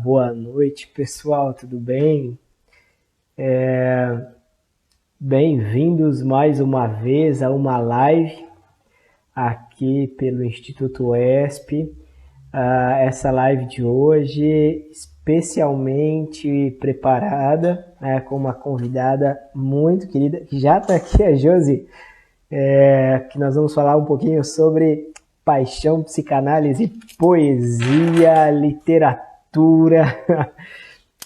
boa noite, pessoal, tudo bem? Bem-vindos mais uma vez a uma live aqui pelo Instituto ESP. Essa live de hoje especialmente preparada, com uma convidada muito querida, que já está aqui, a Josi, que nós vamos falar um pouquinho sobre paixão, psicanálise, poesia, literatura,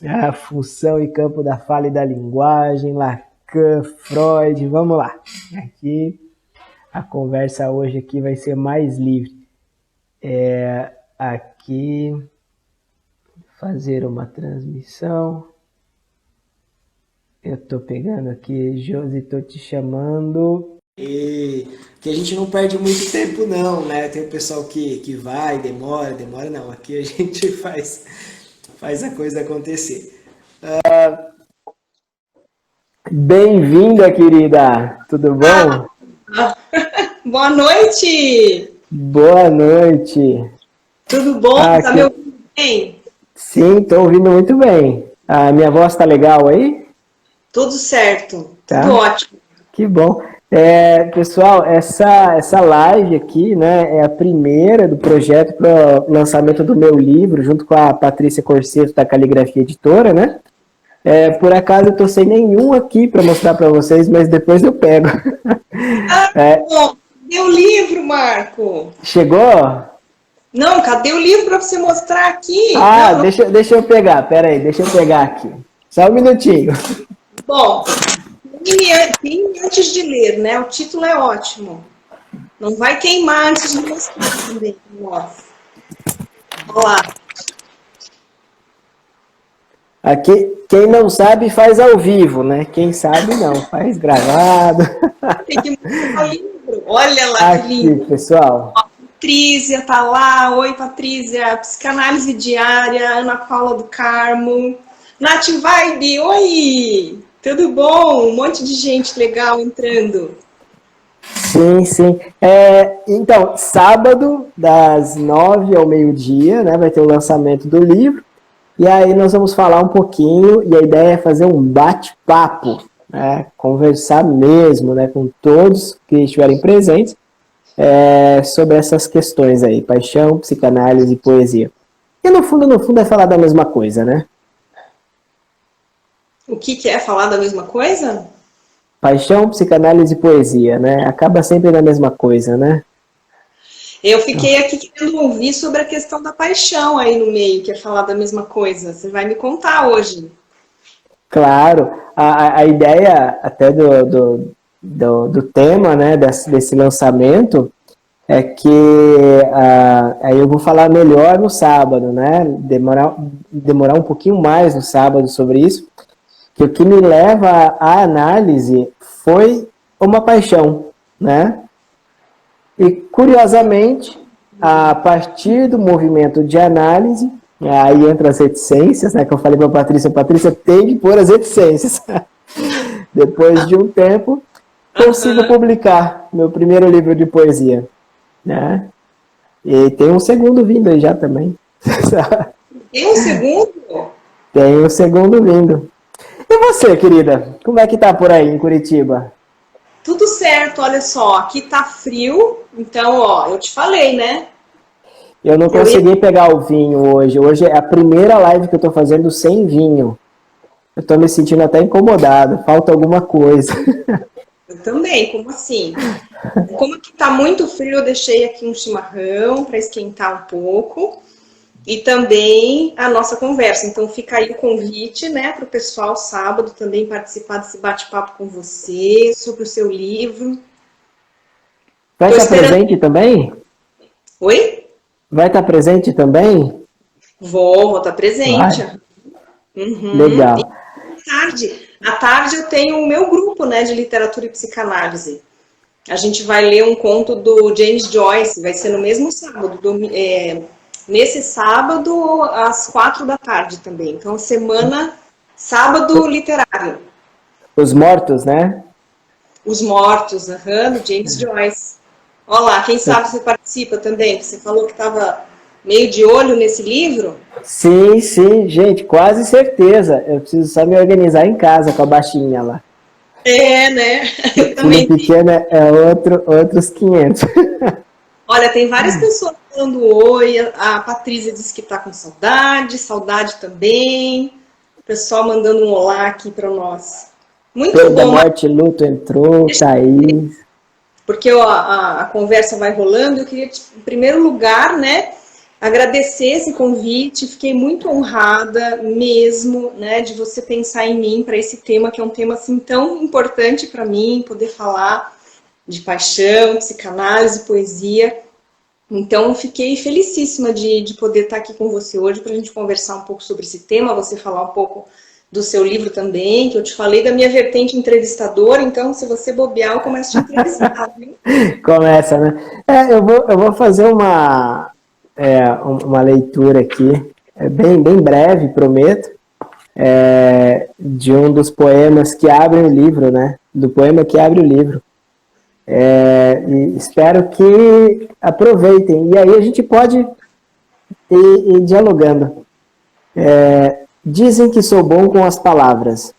a função e campo da fala e da linguagem, Lacan, Freud, vamos lá. Aqui, a conversa hoje aqui vai ser mais livre. Aqui, fazer uma transmissão. Eu estou pegando aqui, Josi, estou te chamando. E que a gente não perde muito tempo não, né? Tem o pessoal que vai, demora não. Aqui a gente faz a coisa acontecer. Bem-vinda, querida! Tudo bom? Boa noite! Boa noite! Tudo bom? Tá me ouvindo bem? Sim, estou ouvindo muito bem. A minha voz tá legal aí? Tudo certo, Tá. tudo ótimo. Que bom. Pessoal, essa live aqui, né, é a primeira do projeto para o lançamento do meu livro, junto com a Patrícia Corseto, da Caligrafia Editora, né? Por acaso eu estou sem nenhum aqui para mostrar para vocês, mas depois eu pego. Bom, cadê o livro, Marco? Chegou? Não, cadê o livro para você mostrar aqui? Não. Deixa eu pegar, peraí, deixa eu pegar aqui. Só um minutinho. Bom, antes de ler, né? O título é ótimo. Não vai queimar antes de mostrar também. Nossa. Olha lá. Aqui, quem não sabe faz ao vivo, né? Quem sabe não, faz gravado. Tem que mostrar o livro. Olha lá que lindo. Aqui, pessoal. Patrícia tá lá. Oi, Patrícia. Psicanálise diária, Ana Paula do Carmo. Nath Vibe, oi! Tudo bom? Um monte de gente legal entrando. Sim. Então, sábado, das 9 ao meio-dia, né? Vai ter o lançamento do livro. E aí nós vamos falar um pouquinho, e a ideia é fazer um bate-papo, né? Conversar mesmo, né? Com todos que estiverem presentes, sobre essas questões aí, paixão, psicanálise e poesia. E no fundo é falar da mesma coisa, né? O que é falar da mesma coisa? Paixão, psicanálise e poesia, né? Acaba sempre na mesma coisa, né? Eu fiquei aqui querendo ouvir sobre a questão da paixão aí no meio, que é falar da mesma coisa. Você vai me contar hoje. Claro, a ideia até do tema, né, desse lançamento é que aí eu vou falar melhor no sábado, né? Demorar um pouquinho mais no sábado sobre isso, que o que me leva à análise foi uma paixão, né? E, curiosamente, a partir do movimento de análise, aí entra as reticências, né, que eu falei para a Patrícia tem que pôr as reticências. Depois de um tempo, consigo publicar meu primeiro livro de poesia, né? E tem um segundo vindo aí já também. Tem um segundo? Tem um segundo vindo. E você, querida? Como é que tá por aí em Curitiba? Tudo certo, olha só, aqui tá frio, então, ó, eu te falei, né? Eu não consegui pegar o vinho hoje. Hoje é a primeira live que eu tô fazendo sem vinho. Eu tô me sentindo até incomodado, falta alguma coisa. Eu também, como assim? Como que tá muito frio, eu deixei aqui um chimarrão para esquentar um pouco. E também a nossa conversa. Então fica aí o convite, né, para o pessoal sábado também participar desse bate-papo com você, sobre o seu livro. Vai estar presente também? Oi? Vai estar presente também? Vou estar presente. Uhum. Legal. E à tarde eu tenho o meu grupo, né, de literatura e psicanálise. A gente vai ler um conto do James Joyce, vai ser no mesmo sábado, nesse sábado, às 4 da tarde também. Então, semana, sábado literário. Os Mortos, né? Os Mortos, do James Joyce. Olha lá, quem sabe você participa também. Você falou que estava meio de olho nesse livro? Sim, sim, gente, quase certeza. Eu preciso só me organizar em casa com a baixinha lá. É, né? Eu Filho também. pequeno é outros 500. Olha, tem várias pessoas falando oi. A Patrícia disse que está com saudade, saudade também. O pessoal mandando um olá aqui para nós. Muito Perda, bom, morte, luto entrou, Thaís. porque a conversa vai rolando. Eu queria, em primeiro lugar, né, agradecer esse convite. Fiquei muito honrada mesmo, né, de você pensar em mim para esse tema, que é um tema assim tão importante para mim, poder falar de paixão, psicanálise, poesia. Então, fiquei felicíssima de poder estar aqui com você hoje para a gente conversar um pouco sobre esse tema, você falar um pouco do seu livro também, que eu te falei da minha vertente entrevistadora, então, se você bobear, eu começo a te entrevistar, viu? Começa, né? Eu vou fazer uma leitura aqui, bem breve, prometo, de um dos poemas que abrem o livro, né? Do poema que abre o livro. E espero que aproveitem. E aí a gente pode ir dialogando. Dizem que sou bom com as palavras.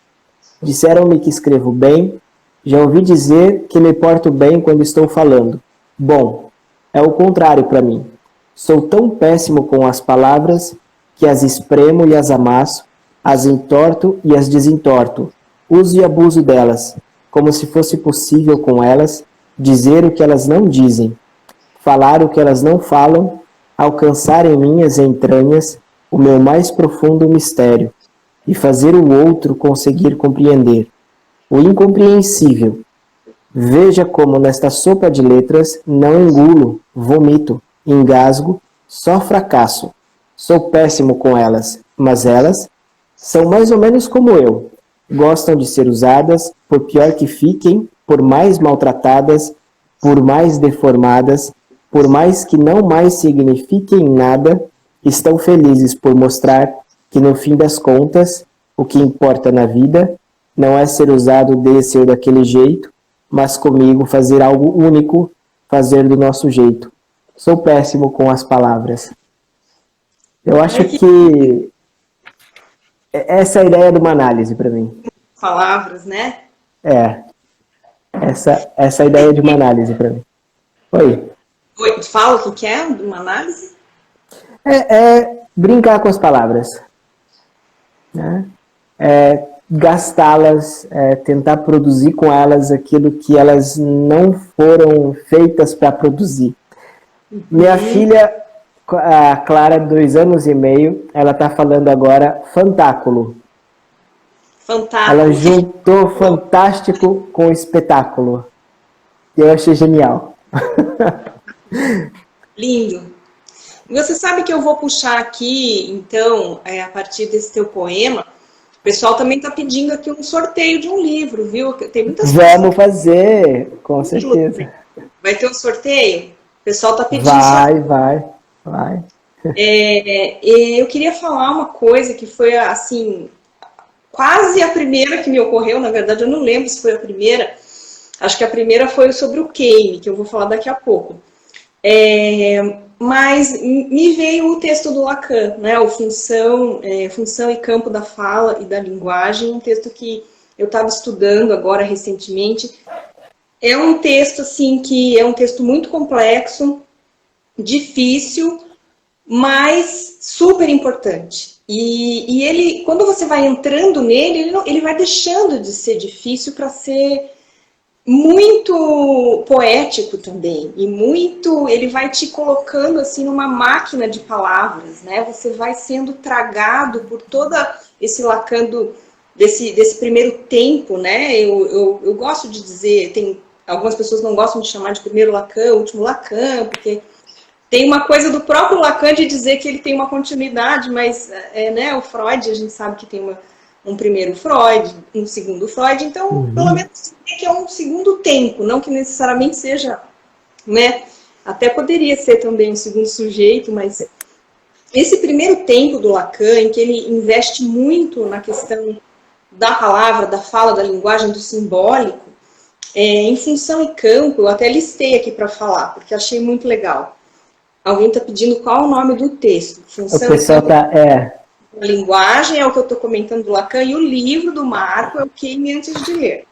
Disseram-me que escrevo bem. Já ouvi dizer que me porto bem quando estou falando. Bom, é o contrário para mim. Sou tão péssimo com as palavras que as espremo e as amasso, as entorto e as desentorto. Uso e abuso delas, como se fosse possível com elas dizer o que elas não dizem, falar o que elas não falam, alcançar em minhas entranhas o meu mais profundo mistério e fazer o outro conseguir compreender o incompreensível. Veja como nesta sopa de letras não engulo, vomito, engasgo, só fracasso. Sou péssimo com elas, mas elas são mais ou menos como eu. Gostam de ser usadas, por pior que fiquem, por mais maltratadas, por mais deformadas, por mais que não mais signifiquem nada, estão felizes por mostrar que no fim das contas, o que importa na vida não é ser usado desse ou daquele jeito, mas comigo fazer algo único, fazer do nosso jeito. Sou péssimo com as palavras. Eu acho que essa é a ideia de uma análise para mim. Palavras, né? Essa é a ideia de uma análise para mim. Oi. Oi, fala o que é uma análise? Brincar com as palavras. Né? Gastá-las, tentar produzir com elas aquilo que elas não foram feitas para produzir. Minha filha, a Clara, 2 anos e meio, ela está falando agora fantáculo. Fantástico. Ela juntou fantástico com espetáculo. Eu achei genial. Lindo. Você sabe que eu vou puxar aqui, então, a partir desse teu poema, o pessoal também está pedindo aqui um sorteio de um livro, viu? Tem muitas Vamos fazer, com certeza. Vai ter um sorteio? O pessoal está pedindo Vai. Eu queria falar uma coisa que foi, assim, quase a primeira que me ocorreu. Na verdade, eu não lembro se foi a primeira. Acho que a primeira foi sobre o Kane, que eu vou falar daqui a pouco. Mas me veio o texto do Lacan, né? O Função e Campo da Fala e da Linguagem, um texto que eu estava estudando agora recentemente. É um texto, assim, que é um texto muito complexo, difícil, mas super importante. E ele, quando você vai entrando nele, ele vai deixando de ser difícil para ser muito poético também, e ele vai te colocando assim numa máquina de palavras, né? Você vai sendo tragado por todo esse Lacan desse primeiro tempo, né? Eu gosto de dizer, algumas pessoas não gostam de chamar de primeiro Lacan, último Lacan, porque tem uma coisa do próprio Lacan de dizer que ele tem uma continuidade, mas né, o Freud, a gente sabe que tem um primeiro Freud, um segundo Freud, então, pelo menos que é um segundo tempo, não que necessariamente seja, né? Até poderia ser também um segundo sujeito, mas esse primeiro tempo do Lacan, em que ele investe muito na questão da palavra, da fala, da linguagem, do simbólico, em Função e Campo, eu até listei aqui para falar, porque achei muito legal. Alguém está pedindo qual é o nome do texto. O pessoal está... A linguagem é o que eu estou comentando do Lacan, e o livro do Marco é o Queime Antes de Ler.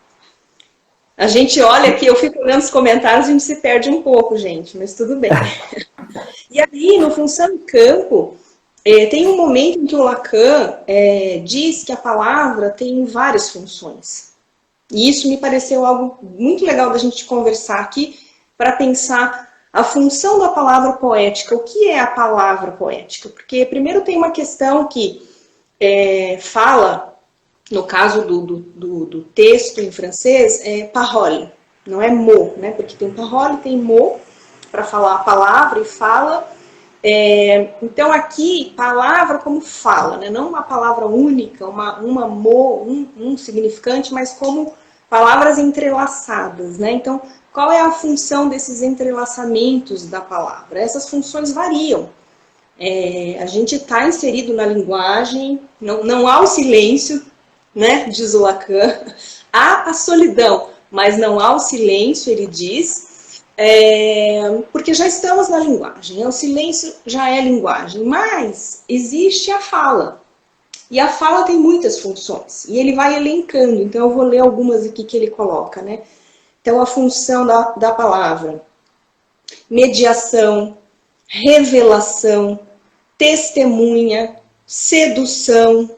A gente olha aqui, eu fico olhando os comentários e a gente se perde um pouco, gente, mas tudo bem. E aí, no Função e Campo, tem um momento em que o Lacan diz que a palavra tem várias funções. E isso me pareceu algo muito legal da gente conversar aqui, para pensar a função da palavra poética. O que é a palavra poética? Porque primeiro tem uma questão que fala, no caso do texto em francês, parole, não é mot, né? Porque tem parole, tem mot, para falar a palavra e fala. Então aqui, palavra como fala, né? Não uma palavra única, uma mot, um significante, mas como palavras entrelaçadas, né? Então, qual é a função desses entrelaçamentos da palavra? Essas funções variam. A gente está inserido na linguagem, não há o silêncio, né, diz o Lacan, há a solidão, mas não há o silêncio, ele diz, porque já estamos na linguagem, o silêncio já é linguagem, mas existe a fala, e a fala tem muitas funções, e ele vai elencando, então eu vou ler algumas aqui que ele coloca, né? Então, a função da palavra: mediação, revelação, testemunha, sedução,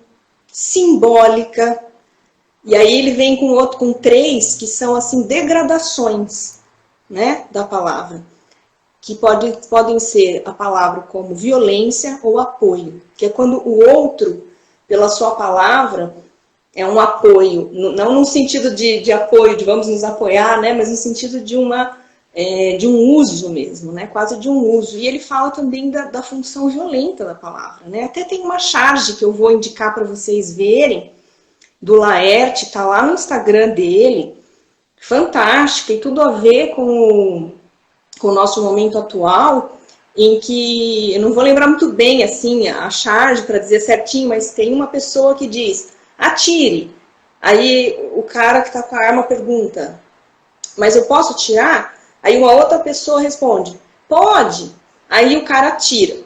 simbólica. E aí ele vem com três que são assim degradações, né, da palavra, que podem ser a palavra como violência ou apoio, que é quando o outro, pela sua palavra, é um apoio, não no sentido de apoio, de vamos nos apoiar, né, mas no sentido de um uso mesmo, né, quase de um uso. E ele fala também da função violenta da palavra, né. Até tem uma charge que eu vou indicar para vocês verem, do Laerte, está lá no Instagram dele, fantástica, e tudo a ver com o nosso momento atual, em que, eu não vou lembrar muito bem assim, a charge para dizer certinho, mas tem uma pessoa que diz: atire. Aí o cara que está com a arma pergunta: mas eu posso atirar? Aí uma outra pessoa responde: pode. Aí o cara atira.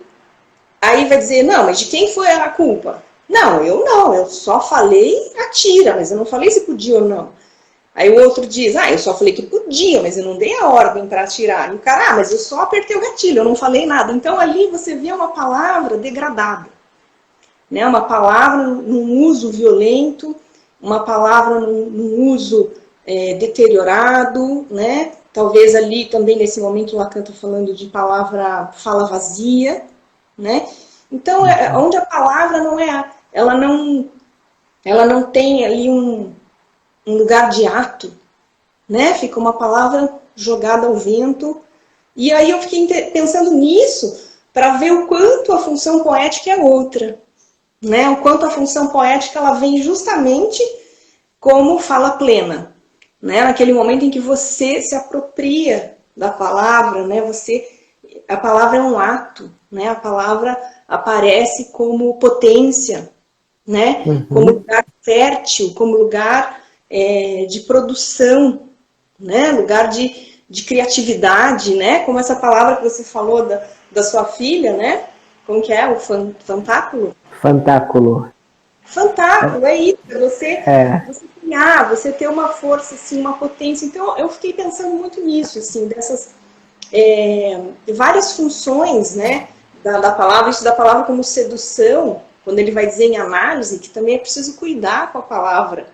Aí vai dizer: não, mas de quem foi a culpa? Não, eu só falei atira, mas eu não falei se podia ou não. Aí o outro diz: eu só falei que podia, mas eu não dei a ordem para atirar. E o cara: mas eu só apertei o gatilho, eu não falei nada. Então ali você vê uma palavra degradada, né? Uma palavra num uso violento, uma palavra num uso deteriorado, né? Talvez ali também nesse momento o Lacan está falando de fala vazia, né? Então, onde a palavra não ela não tem ali um lugar de ato, né? Fica uma palavra jogada ao vento. E aí eu fiquei pensando nisso para ver o quanto a função poética é outra, né? O quanto a função poética ela vem justamente como fala plena, né? Naquele momento em que você se apropria da palavra, né? A palavra é um ato, né? A palavra aparece como potência, né? Como lugar fértil, como lugar de produção, né? Lugar de criatividade, né? Como essa palavra que você falou da sua filha, né? Como que é? O fantáculo? Fantáculo. Fantáculo, é isso. Você criar, você ter uma força, assim, uma potência. Então, eu fiquei pensando muito nisso, assim, dessas várias funções, né? Da palavra, isso da palavra como sedução, quando ele vai dizer em análise, que também é preciso cuidar com a palavra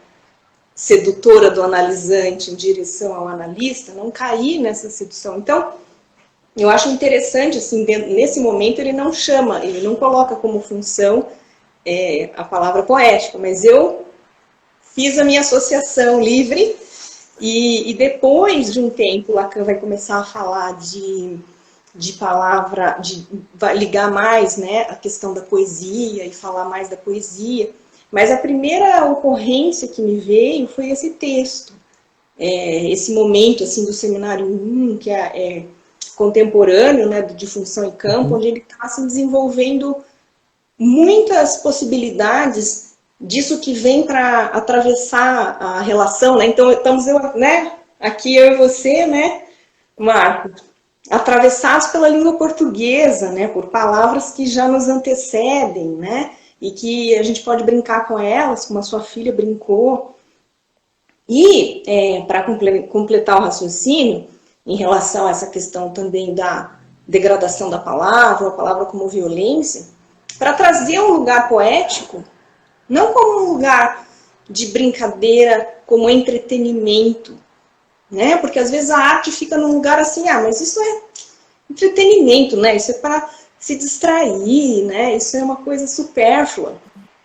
sedutora do analisante em direção ao analista, não cair nessa sedução. Então, eu acho interessante, assim, nesse momento ele não coloca como função a palavra poética, mas eu fiz a minha associação livre e depois de um tempo Lacan vai começar a falar de palavra, vai ligar mais, né, a questão da poesia e falar mais da poesia. Mas a primeira ocorrência que me veio foi esse texto, esse momento assim do Seminário 1, que é contemporâneo, né, de Função e Campo, onde ele está assim, desenvolvendo muitas possibilidades disso que vem para atravessar a relação, né? Então estamos aqui eu e você, né, Marco? atravessados pela língua portuguesa, né, por palavras que já nos antecedem, né, e que a gente pode brincar com elas, como a sua filha brincou. E, para completar o raciocínio, em relação a essa questão também da degradação da palavra, a palavra como violência, para trazer um lugar poético, não como um lugar de brincadeira, como entretenimento, né? Porque às vezes a arte fica num lugar assim, mas isso é entretenimento, né? Isso é para se distrair, né? Isso é uma coisa supérflua.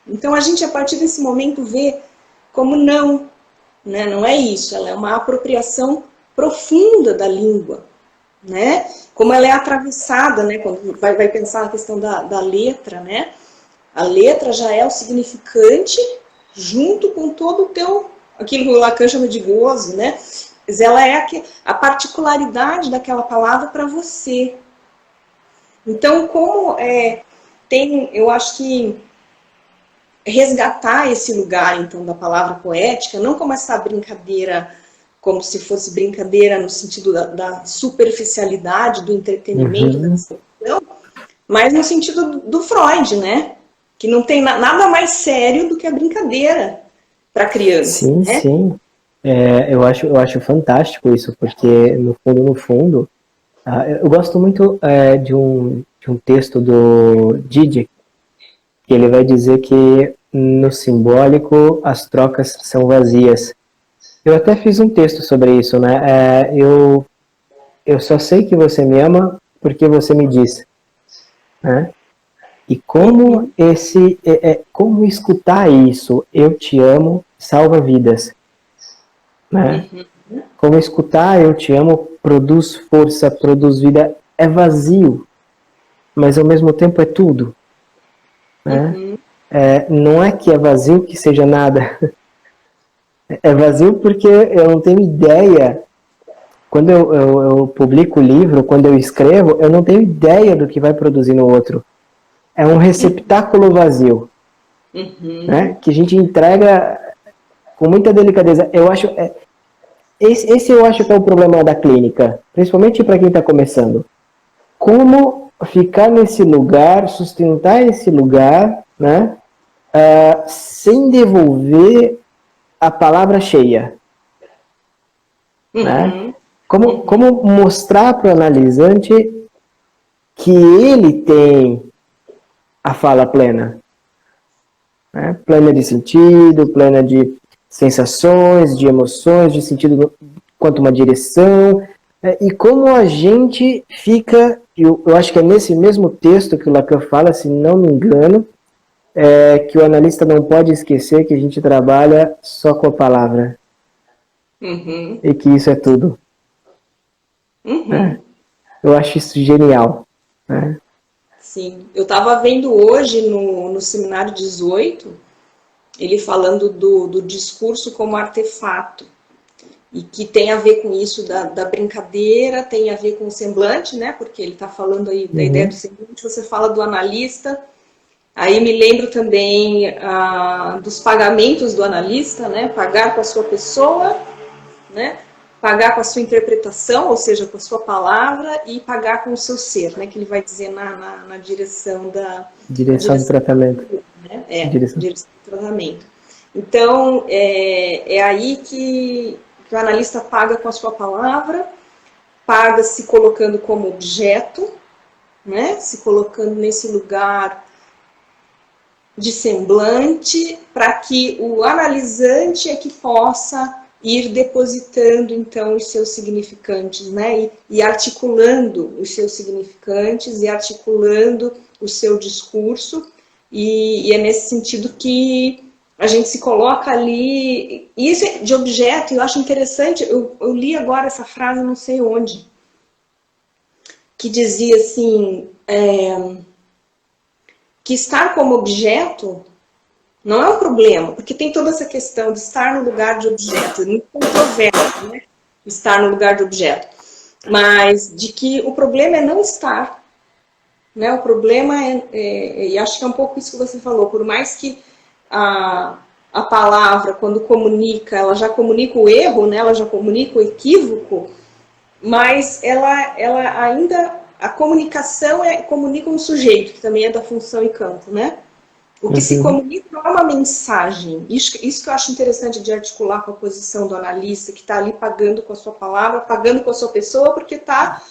Então a gente, a partir desse momento, vê como não, né? Não é isso, ela é uma apropriação profunda da língua, né? Como ela é atravessada, né? Quando vai pensar na questão da letra, né? A letra já é o significante junto com todo o teu, aquilo que o Lacan chama de gozo, né? Mas ela é a particularidade daquela palavra para você. Então, como eu acho que resgatar esse lugar, então, da palavra poética, não como essa brincadeira, como se fosse brincadeira no sentido da superficialidade, do entretenimento, da distração, mas no sentido do Freud, né? Que não tem nada mais sério do que a brincadeira para criança. Sim, né? sim. Eu acho fantástico isso, porque no fundo, eu gosto muito de um texto do Didier, que ele vai dizer que no simbólico as trocas são vazias. Eu até fiz um texto sobre isso, né? Eu só sei que você me ama porque você me disse, né? E como como escutar isso, eu te amo, salva vidas, né? Como escutar eu te amo, produz força, produz vida, é vazio, mas ao mesmo tempo é tudo, né? Não é que é vazio que seja nada, é vazio porque eu não tenho ideia. Quando eu publico o livro, quando eu escrevo, eu não tenho ideia do que vai produzir no outro. É um receptáculo vazio, né? Que a gente entrega com muita delicadeza. Eu acho, esse eu acho que é o problema da clínica, principalmente para quem está começando. Como ficar nesse lugar, sustentar esse lugar, né? Sem devolver a palavra cheia, né? Como mostrar para o analisante que ele tem a fala plena, né? Plena de sentido, plena de sensações, de emoções, de sentido quanto uma direção, e como a gente fica, eu acho que é nesse mesmo texto que o Lacan fala, se não me engano, que o analista não pode esquecer que a gente trabalha só com a palavra, e que isso é tudo. Eu acho isso genial, né? Sim, eu estava vendo hoje no Seminário 18, ele falando do discurso como artefato, e que tem a ver com isso da brincadeira, tem a ver com o semblante, né? Porque ele está falando aí da ideia do semblante, você fala do analista, aí me lembro também dos pagamentos do analista, né? Pagar com a sua pessoa, né? Pagar com a sua interpretação, ou seja, com a sua palavra, e pagar com o seu ser, né? Que ele vai dizer na direção da... Direção do tratamento. Né? Direção do tratamento. Então, é aí que o analista paga com a sua palavra, paga se colocando como objeto, né? Se colocando nesse lugar de semblante, para que o analisante é que possa ir depositando, então, os seus significantes, né? E articulando os seus significantes, e articulando o seu discurso, e é nesse sentido que a gente se coloca ali, e isso é de objeto, eu acho interessante, eu li agora essa frase, não sei onde, que dizia assim, que estar como objeto não é um problema, porque tem toda essa questão de estar no lugar de objeto, é muito controverso, né? Estar no lugar de objeto, mas de que o problema é não estar, né? O problema e acho que é um pouco isso que você falou, por mais que a palavra, quando comunica, ela já comunica o erro, né? Ela já comunica o equívoco, mas ela ainda, a comunicação comunica um sujeito, que também é da função e campo, né? O que se comunica não é uma mensagem. Isso que eu acho interessante de articular com a posição do analista, que está ali pagando com a sua palavra, pagando com a sua pessoa, porque está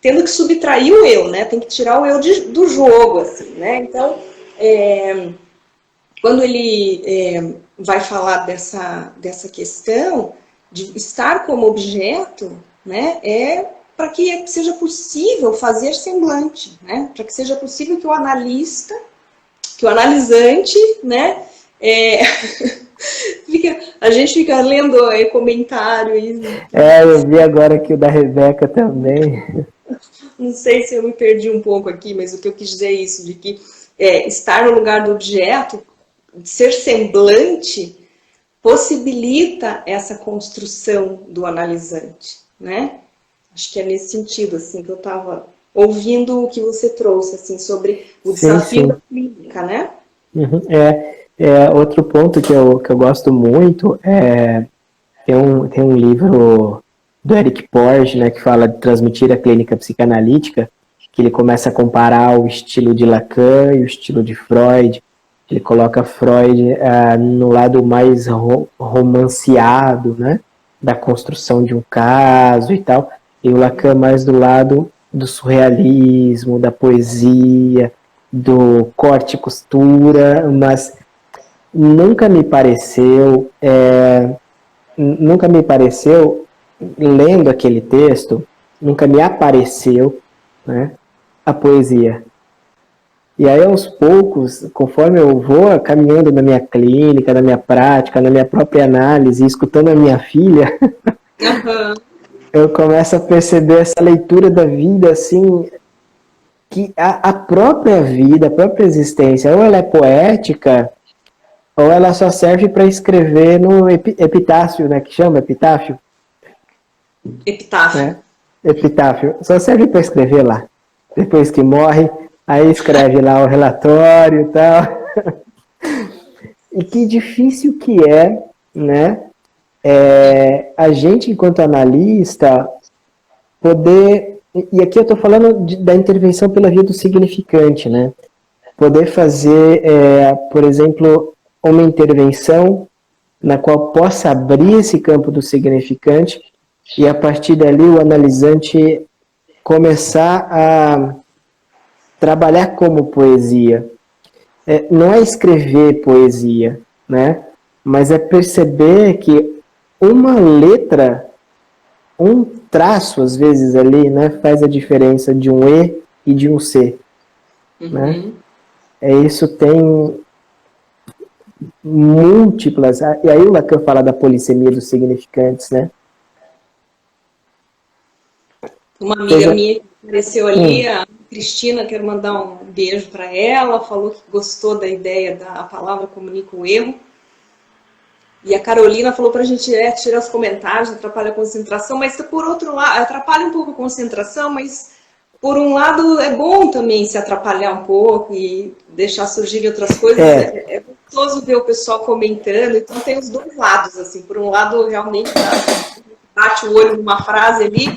tendo que subtrair o eu, né? Tem que tirar o eu do jogo, assim, né? Então, quando ele vai falar dessa questão de estar como objeto, né? É para que seja possível fazer semblante, né? Para que seja possível que o analista, que o analisante, né? A gente fica lendo comentário. Eu vi agora aqui o da Rebeca também. Não sei se eu me perdi um pouco aqui, mas o que eu quis dizer é isso, de que estar no lugar do objeto, ser semblante, possibilita essa construção do analisante, né? Acho que é nesse sentido, assim, que eu estava ouvindo o que você trouxe, assim, sobre o desafio da clínica, né? Outro ponto que eu gosto muito tem um livro do Eric Porge, né, que fala de transmitir a clínica psicanalítica, que ele começa a comparar o estilo de Lacan e o estilo de Freud. Ele coloca Freud no lado mais romanceado, né, da construção de um caso e tal, e o Lacan mais do lado do surrealismo, da poesia, do corte e costura, mas nunca me pareceu, lendo aquele texto, nunca me apareceu, né, a poesia. E aí, aos poucos, conforme eu vou caminhando na minha clínica, na minha prática, na minha própria análise, escutando a minha filha, eu começo a perceber essa leitura da vida, assim, que a própria vida, a própria existência, ou ela é poética, ou ela só serve para escrever no epitáfio, né, que chama epitáfio? Epitáfio. Né? Epitáfio. Só serve para escrever lá. Depois que morre, aí escreve lá o relatório e tal. E que difícil que né, a gente, enquanto analista, poder... E aqui eu estou falando da intervenção pela via do significante, né? Poder fazer, por exemplo, uma intervenção na qual possa abrir esse campo do significante e, a partir dali, o analisante começar a trabalhar como poesia. Não é escrever poesia, né? Mas é perceber que uma letra, um traço, às vezes, ali, né, faz a diferença de um E e de um C. Né? Isso tem múltiplas... E aí o Lacan fala da polissemia dos significantes, né? Uma amiga minha que apareceu ali, a Cristina, quero mandar um beijo para ela, falou que gostou da ideia da palavra comunica o erro. E a Carolina falou para a gente tirar os comentários, atrapalha a concentração, mas por outro lado, atrapalha um pouco a concentração, mas por um lado é bom também se atrapalhar um pouco e deixar surgir outras coisas. É gostoso ver o pessoal comentando, então tem os dois lados, assim, por um lado realmente bate o olho numa frase ali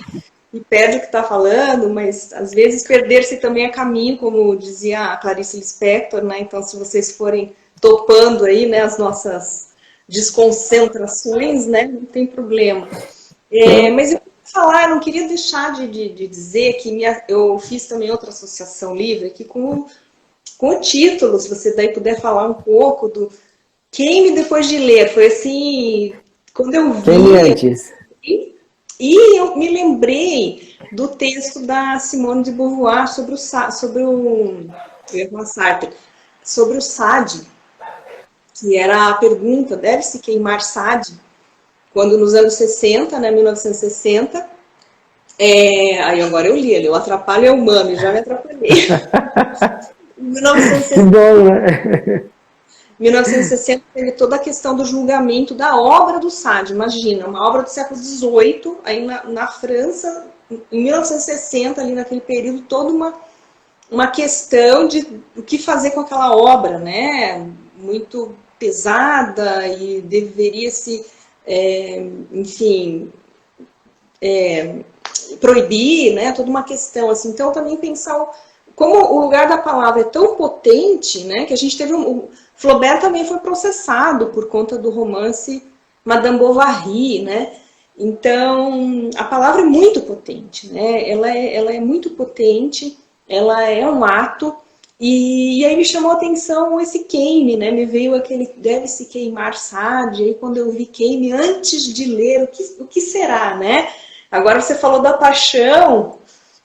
e perde o que está falando, mas às vezes perder-se também é caminho, como dizia a Clarice Lispector, né? Então se vocês forem topando aí, né, as nossas desconcentrações, né, não tem problema. Mas eu não queria deixar de dizer que eu fiz também outra associação livre aqui com o título, se você daí puder falar um pouco do Queime Depois de Ler. Foi assim, quando eu vi... Queime antes. E eu me lembrei do texto da Simone de Beauvoir sobre o SAD, que era a pergunta, deve-se queimar SAD? Quando nos anos 60, né, 1960, aí agora eu li, eu atrapalho é humano, já me atrapalhei. Em 1960, bom, né? 1960 teve toda a questão do julgamento da obra do Sade, imagina, uma obra do século XVIII, aí na França, em 1960, ali naquele período, toda uma questão de o que fazer com aquela obra, né? Muito pesada e deveria se, enfim, proibir, né? Toda uma questão assim. Então também pensar como o lugar da palavra é tão potente, né? Que a gente teve o Flaubert também foi processado por conta do romance Madame Bovary, né? Então a palavra é muito potente, né? Ela é muito potente, ela é um ato. E aí me chamou a atenção esse queime, né? Me veio aquele deve-se queimar Sade, aí quando eu vi queime, antes de ler, o que será, né? Agora você falou da paixão,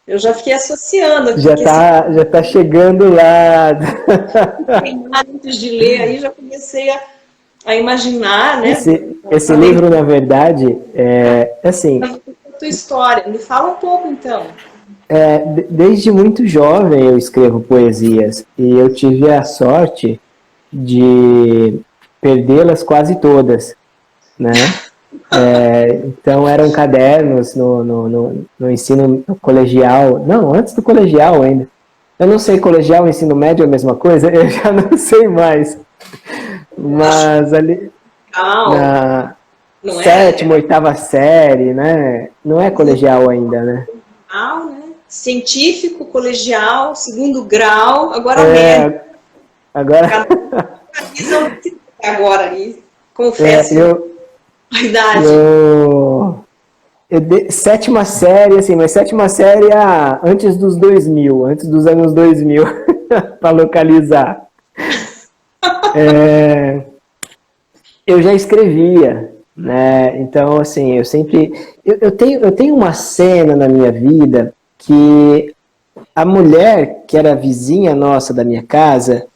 eu já fiquei associando aqui Já tá chegando lá. queimar antes de ler, aí já comecei a imaginar, né? Esse livro, na verdade, assim, A tua história, me fala um pouco então. desde muito jovem eu escrevo poesias e eu tive a sorte de perdê-las quase todas, né? Então eram cadernos no ensino colegial, não, antes do colegial ainda. Eu não sei, colegial, ensino médio é a mesma coisa? Eu já não sei mais. Mas ali na Não sétima, oitava série, né? Não é colegial ainda, né? né? Científico, colegial, segundo grau, agora médio. Agora, Agora aí, confesso a idade. Sétima série, assim, mas sétima série antes dos 2000, antes dos anos 2000, para localizar. Eu já escrevia, né? Então, assim, eu sempre... Eu tenho uma cena na minha vida que a mulher, que era vizinha nossa da minha casa,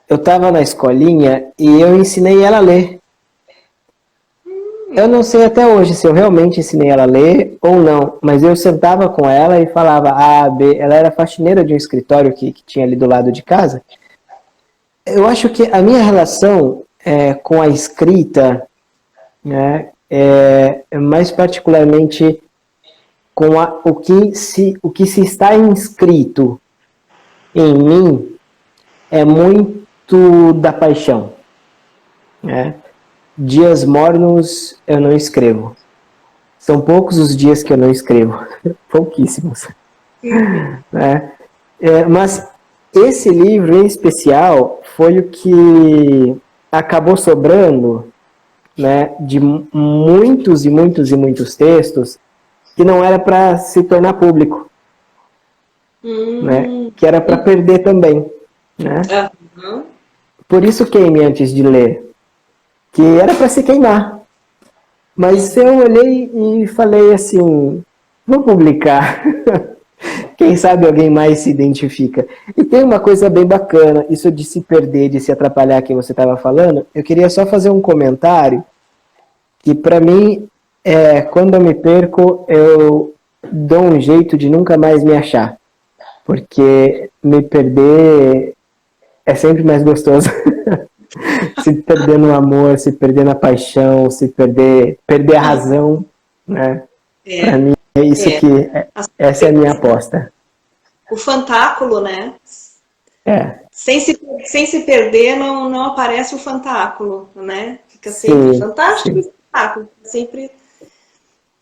eu estava na escolinha e eu ensinei ela a ler. Eu não sei até hoje se eu realmente ensinei ela a ler ou não, mas eu sentava com ela e falava A, B. Ela era faxineira de um escritório que tinha ali do lado de casa. Eu acho que a minha relação com a escrita, né, mais particularmente com o que se está inscrito em mim, é muito da paixão, né? Dias mornos eu não escrevo. São poucos os dias que eu não escrevo. Pouquíssimos. Né? Mas esse livro em especial foi o que acabou sobrando, né, de muitos e muitos e muitos textos que não era para se tornar público. Né? Que era para perder também. Né? Por isso queime antes de ler. Que era para se queimar. Mas eu olhei e falei assim, vou publicar. Quem sabe alguém mais se identifica. E tem uma coisa bem bacana, isso de se perder, de se atrapalhar que você estava falando. Eu queria só fazer um comentário que para mim, quando eu me perco, eu dou um jeito de nunca mais me achar. Porque me perder é sempre mais gostoso. Se perder no amor, se perder na paixão, se perder a razão, né? Para mim é isso que essa é a minha aposta. O fantáculo, né? Sem se perder, não aparece o fantáculo, né? Fica sempre fantástico e fantáculo, sempre.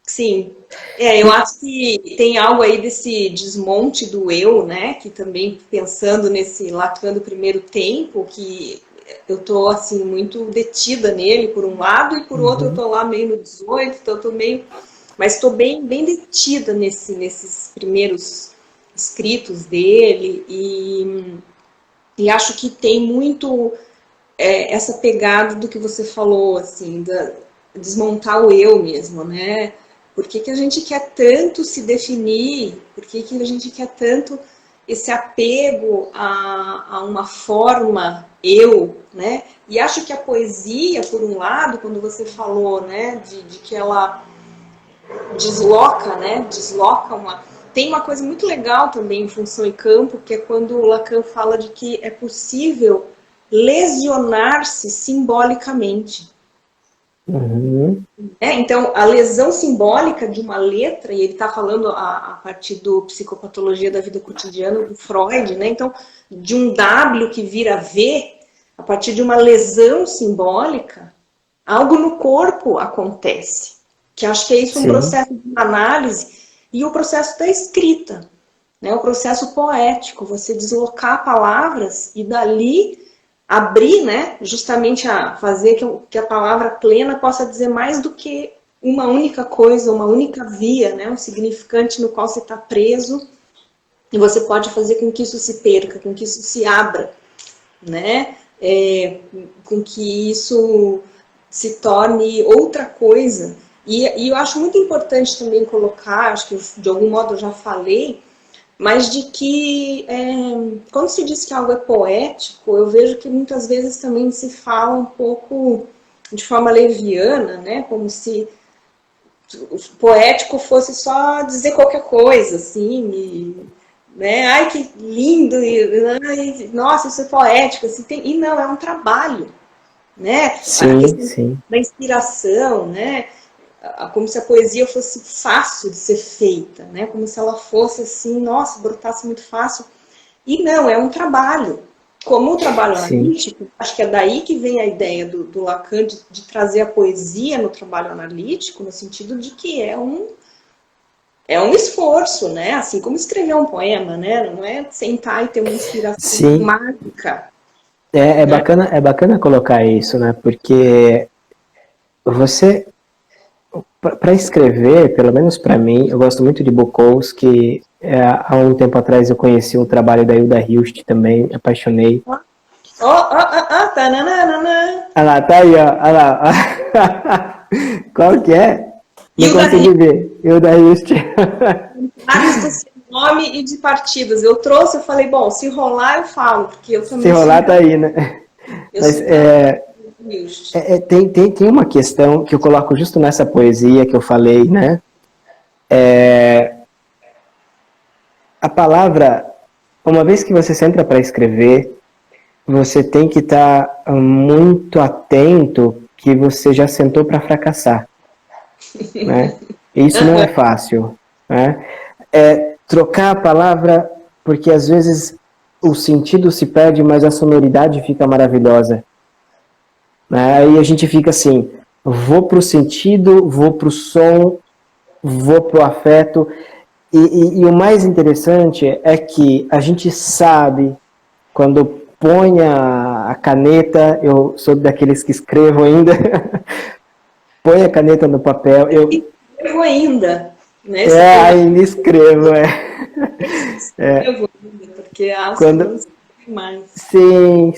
Sim. Eu acho que tem algo aí desse desmonte do eu, né? Que também pensando nesse Lacan do primeiro tempo, que eu tô assim muito detida nele por um lado e por outro eu tô lá meio no 18, então eu tô meio, mas tô bem detida nesses primeiros escritos dele e acho que tem muito essa pegada do que você falou, assim, desmontar o eu mesmo, né? Por que a gente quer tanto se definir? Por que a gente quer tanto esse apego a uma forma eu, né? E acho que a poesia, por um lado, quando você falou, né, de que ela desloca, né? Desloca tem uma coisa muito legal também em Função e Campo, que é quando o Lacan fala de que é possível lesionar-se simbolicamente. Então, a lesão simbólica de uma letra, e ele está falando a partir do Psicopatologia da Vida Cotidiana, do Freud, né? Então, de um W que vira V, a partir de uma lesão simbólica, algo no corpo acontece. Que acho que é isso um processo de análise e o processo da escrita, né? O processo poético, você deslocar palavras e dali abrir, né? Justamente a fazer que a palavra plena possa dizer mais do que uma única coisa, uma única via, né? Um significante no qual você está preso, e você pode fazer com que isso se perca, com que isso se abra, né? Com que isso se torne outra coisa. E eu acho muito importante também colocar, acho que de algum modo eu já falei, mas de que quando se diz que algo é poético, eu vejo que muitas vezes também se fala um pouco de forma leviana, né? Como se o poético fosse só dizer qualquer coisa, assim, né? Ai, que lindo, ai, nossa, isso é poético, assim, e não, é um trabalho, né? A Sim, questão sim. da inspiração, né? Como se a poesia fosse fácil de ser feita, né? Como se ela fosse assim, nossa, brotasse muito fácil. E não, é um trabalho. Como o trabalho Sim. analítico, acho que é daí que vem a ideia do Lacan de trazer a poesia no trabalho analítico, no sentido de que é um esforço, né? Assim como escrever um poema, né? Não é sentar e ter uma inspiração Sim. mágica. É Né? bacana colocar isso, né? Porque você, para escrever, pelo menos para mim, eu gosto muito de Bukowski. Há um tempo atrás eu conheci um trabalho da Hilda Hilst também, me apaixonei. Tananana. Ah lá, tá aí, ó. Ah lá. Qual que é? Não Hilda consegui ver. Hilda Hilst. Hilst do seu nome e de partidas. Eu trouxe, eu falei, bom, se rolar eu falo, porque eu Se também sou rolar, tá aí, né? eu Mas sou da Hilst. tem uma questão que eu coloco justo nessa poesia que eu falei, né? A palavra, uma vez que você entra para escrever, você tem que estar muito atento que você já sentou para fracassar, né? Isso não é fácil, né? Trocar a palavra, porque às vezes o sentido se perde, mas a sonoridade fica maravilhosa, né? Aí a gente fica assim, vou pro sentido, vou pro som, vou pro afeto, e o mais interessante é que a gente sabe quando põe a caneta, eu sou daqueles que escrevo ainda, põe a caneta no papel, Eu ainda, né? Essa coisa ainda escrevo, escrevo ainda, porque as quando, coisas mais. sim,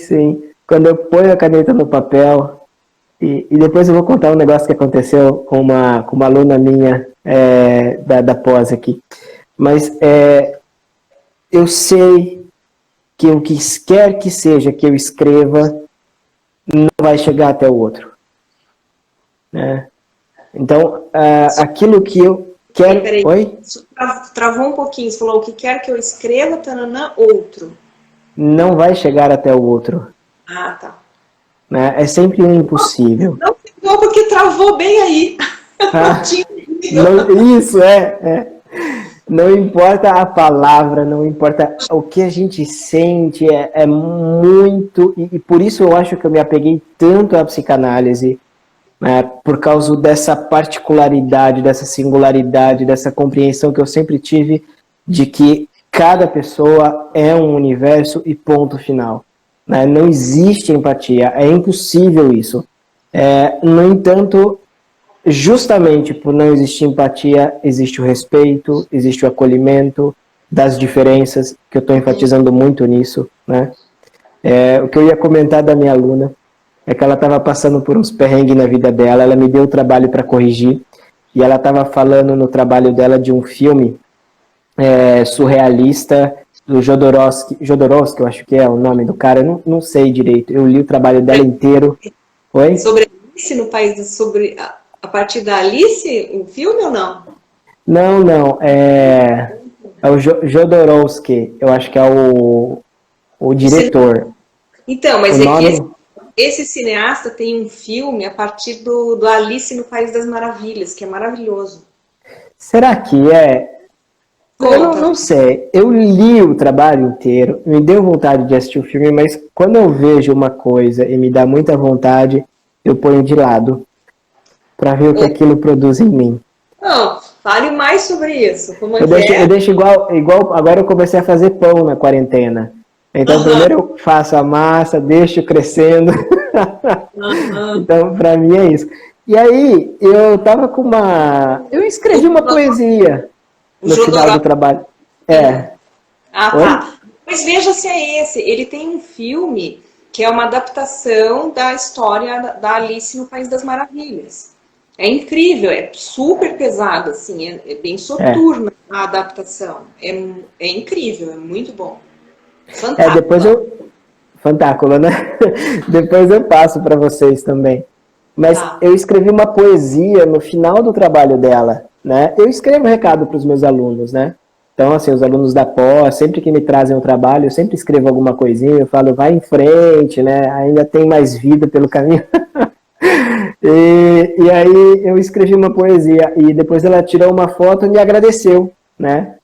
quando eu ponho a caneta no papel, e depois eu vou contar um negócio que aconteceu com uma aluna minha da pós aqui, mas eu sei que o que quer que seja que eu escreva não vai chegar até o outro, né? Então, aquilo que eu quero... Peraí, Oi? travou um pouquinho, você falou o que quer que eu escreva, tananã, outro. Não vai chegar até o outro, Ah, tá. né? É sempre um impossível. Não ficou porque travou bem aí. Não Ah, tinha isso não importa a palavra, não importa o que a gente sente, é muito, e por isso eu acho que eu me apeguei tanto à psicanálise, né, por causa dessa particularidade, dessa singularidade, dessa compreensão que eu sempre tive de que cada pessoa é um universo e ponto final, né? Não existe empatia, é impossível isso. No entanto, justamente por não existir empatia, existe o respeito, existe o acolhimento das diferenças, que eu estou enfatizando muito nisso, né? O que eu ia comentar da minha aluna é que ela estava passando por uns perrengues na vida dela, ela me deu o trabalho para corrigir, e ela estava falando no trabalho dela de um filme surrealista do Jodorowsky, eu acho que é o nome do cara, eu não sei direito, eu li o trabalho dela inteiro. Oi? sobre Alice no País sobre a partir da Alice, o filme ou não? Não, é o Jodorowsky, eu acho que é o diretor. Então, O mas é que nome... esse cineasta tem um filme a partir do Alice no País das Maravilhas, que é maravilhoso. Será que é? Eu Conta. não sei. Eu li o trabalho inteiro, me deu vontade de assistir o filme, mas quando eu vejo uma coisa e me dá muita vontade, eu ponho de lado para ver o que aquilo produz em mim. Não, fale mais sobre isso. Como é Eu que deixo, é? eu deixo igual. Agora eu comecei a fazer pão na quarentena. Então, Aham, primeiro eu faço a massa, deixo crescendo. aham. Então, para mim é isso. E aí, eu tava com uma. Eu O escrevi uma poesia no final do Jodorowsky. trabalho. É. Ah, Oi? tá. Mas veja se é esse. Ele tem um filme que é uma adaptação da história da Alice no País das Maravilhas. É incrível, é super pesado, assim, é bem É. soturna a adaptação. É incrível, é muito bom. Depois Fantástico. eu. Fantáculo, né? Depois eu passo para vocês também. Mas Tá. eu escrevi uma poesia no final do trabalho dela, né? Eu escrevo recado para os meus alunos, né? Então, assim, os alunos da pós, sempre que me trazem o trabalho, eu sempre escrevo alguma coisinha, eu falo, vai em frente, né? Ainda tem mais vida pelo caminho. E aí eu escrevi uma poesia e depois ela tirou uma foto e me agradeceu, né?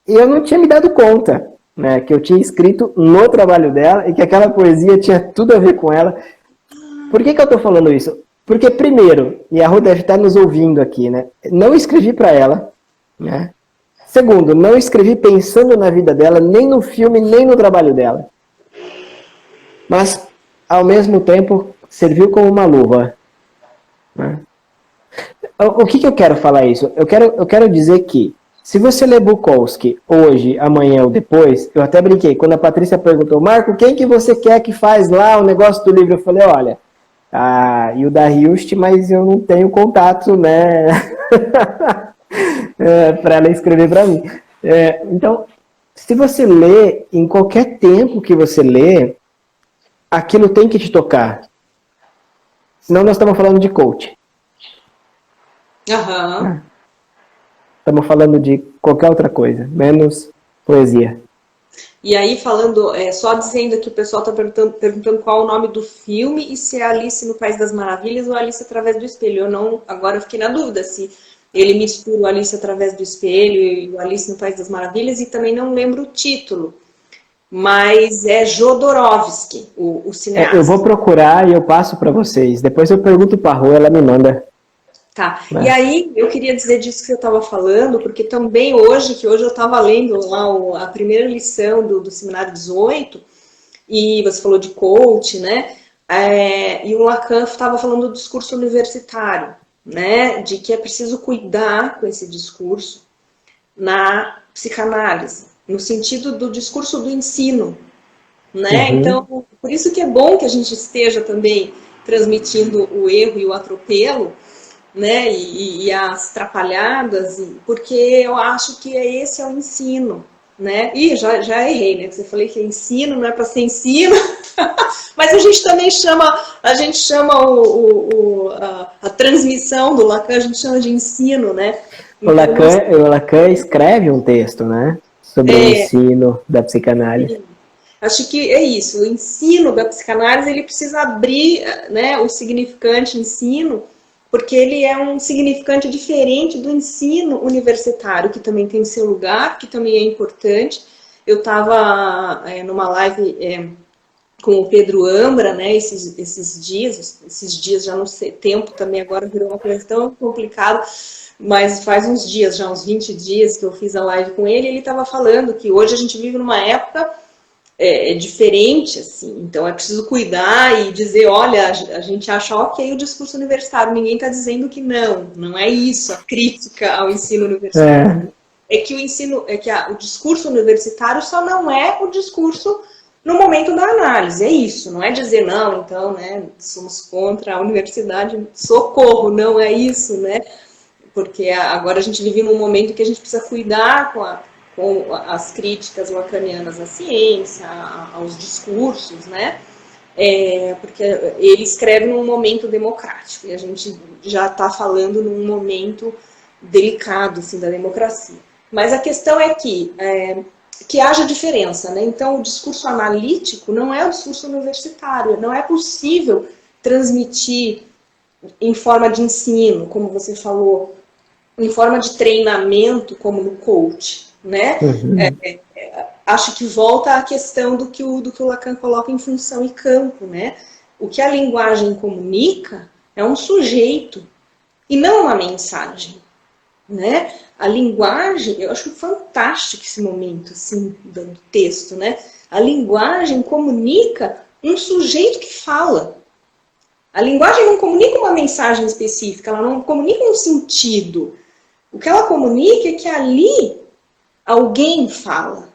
E eu não tinha me dado conta, né, que eu tinha escrito no trabalho dela e que aquela poesia tinha tudo a ver com ela. Por que eu estou falando isso? Porque, primeiro, e a Rô deve estar nos ouvindo aqui, né? Não escrevi para ela, né? Segundo, não escrevi pensando na vida dela, nem no filme, nem no trabalho dela. Mas, ao mesmo tempo, serviu como uma luva. Né? O que eu quero falar isso? Eu quero dizer que, se você ler Bukowski hoje, amanhã ou depois, eu até brinquei, quando a Patrícia perguntou, Marco, quem que você quer que faz lá o negócio do livro? Eu falei, olha, a Hilda Hilst, mas eu não tenho contato, né, para ela escrever para mim. Então, se você lê, em qualquer tempo que você lê, aquilo tem que te tocar. Senão nós estamos falando de coach. Aham. Né? Estamos falando de qualquer outra coisa, menos poesia. E aí, falando, só dizendo que o pessoal está perguntando qual o nome do filme e se é Alice no País das Maravilhas ou Alice através do espelho. Eu não, agora eu fiquei na dúvida se ele mistura o Alice através do espelho e o Alice no País das Maravilhas e também não lembro o título. Mas é Jodorowsky, o Eu vou cineasta. procurar e eu passo para vocês. Depois eu pergunto para a Rô, ela me manda. Tá. E Né? aí, eu queria dizer disso que eu estava falando, porque também hoje eu estava lendo lá a primeira lição do Seminário 18, e você falou de coach, né? E o Lacan estava falando do discurso universitário, né? De que é preciso cuidar com esse discurso na psicanálise, no sentido do discurso do ensino, né? Uhum. Então, por isso que é bom que a gente esteja também transmitindo o erro e o atropelo, né? E as trapalhadas, porque eu acho que esse é o ensino, né? Ih, já errei, né? Você falei que ensino não é para ser ensino, mas a gente também chama, a transmissão do Lacan, a gente chama de ensino, né? O Então, Lacan, o Lacan escreve um texto, né? Sobre o é, ensino da psicanálise. acho que é isso. O ensino da psicanálise ele precisa abrir, né, o significante ensino, porque ele é um significante diferente do ensino universitário, que também tem seu lugar, que também é importante. Eu estava numa live com o Pedro Ambra, né, esses dias já não sei, tempo também agora virou uma coisa tão complicada, mas faz uns dias, já uns 20 dias que eu fiz a live com ele, ele estava falando que hoje a gente vive numa época diferente, assim, então é preciso cuidar e dizer, olha, a gente acha ok o discurso universitário, ninguém está dizendo que não é isso, a crítica ao ensino É, universitário. É que o ensino, o discurso universitário só não é o discurso no momento da análise, é isso, não é dizer não, então, né, somos contra a universidade, socorro, não é isso, né, porque agora a gente vive num momento que a gente precisa cuidar com as críticas lacanianas à ciência, aos discursos, né? Porque ele escreve num momento democrático e a gente já está falando num momento delicado assim, da democracia. Mas a questão é que haja diferença, né? Então, o discurso analítico não é o discurso universitário, não é possível transmitir em forma de ensino, como você falou, em forma de treinamento, como no coach, né? uhum. Acho que volta à questão do que o Lacan coloca em função e campo, né? O que a linguagem comunica é um sujeito e não uma mensagem, né? A linguagem, eu acho fantástico esse momento, assim, do texto, né? A linguagem comunica um sujeito que fala. A linguagem não comunica uma mensagem específica, ela não comunica um sentido. O que ela comunica é que ali alguém fala.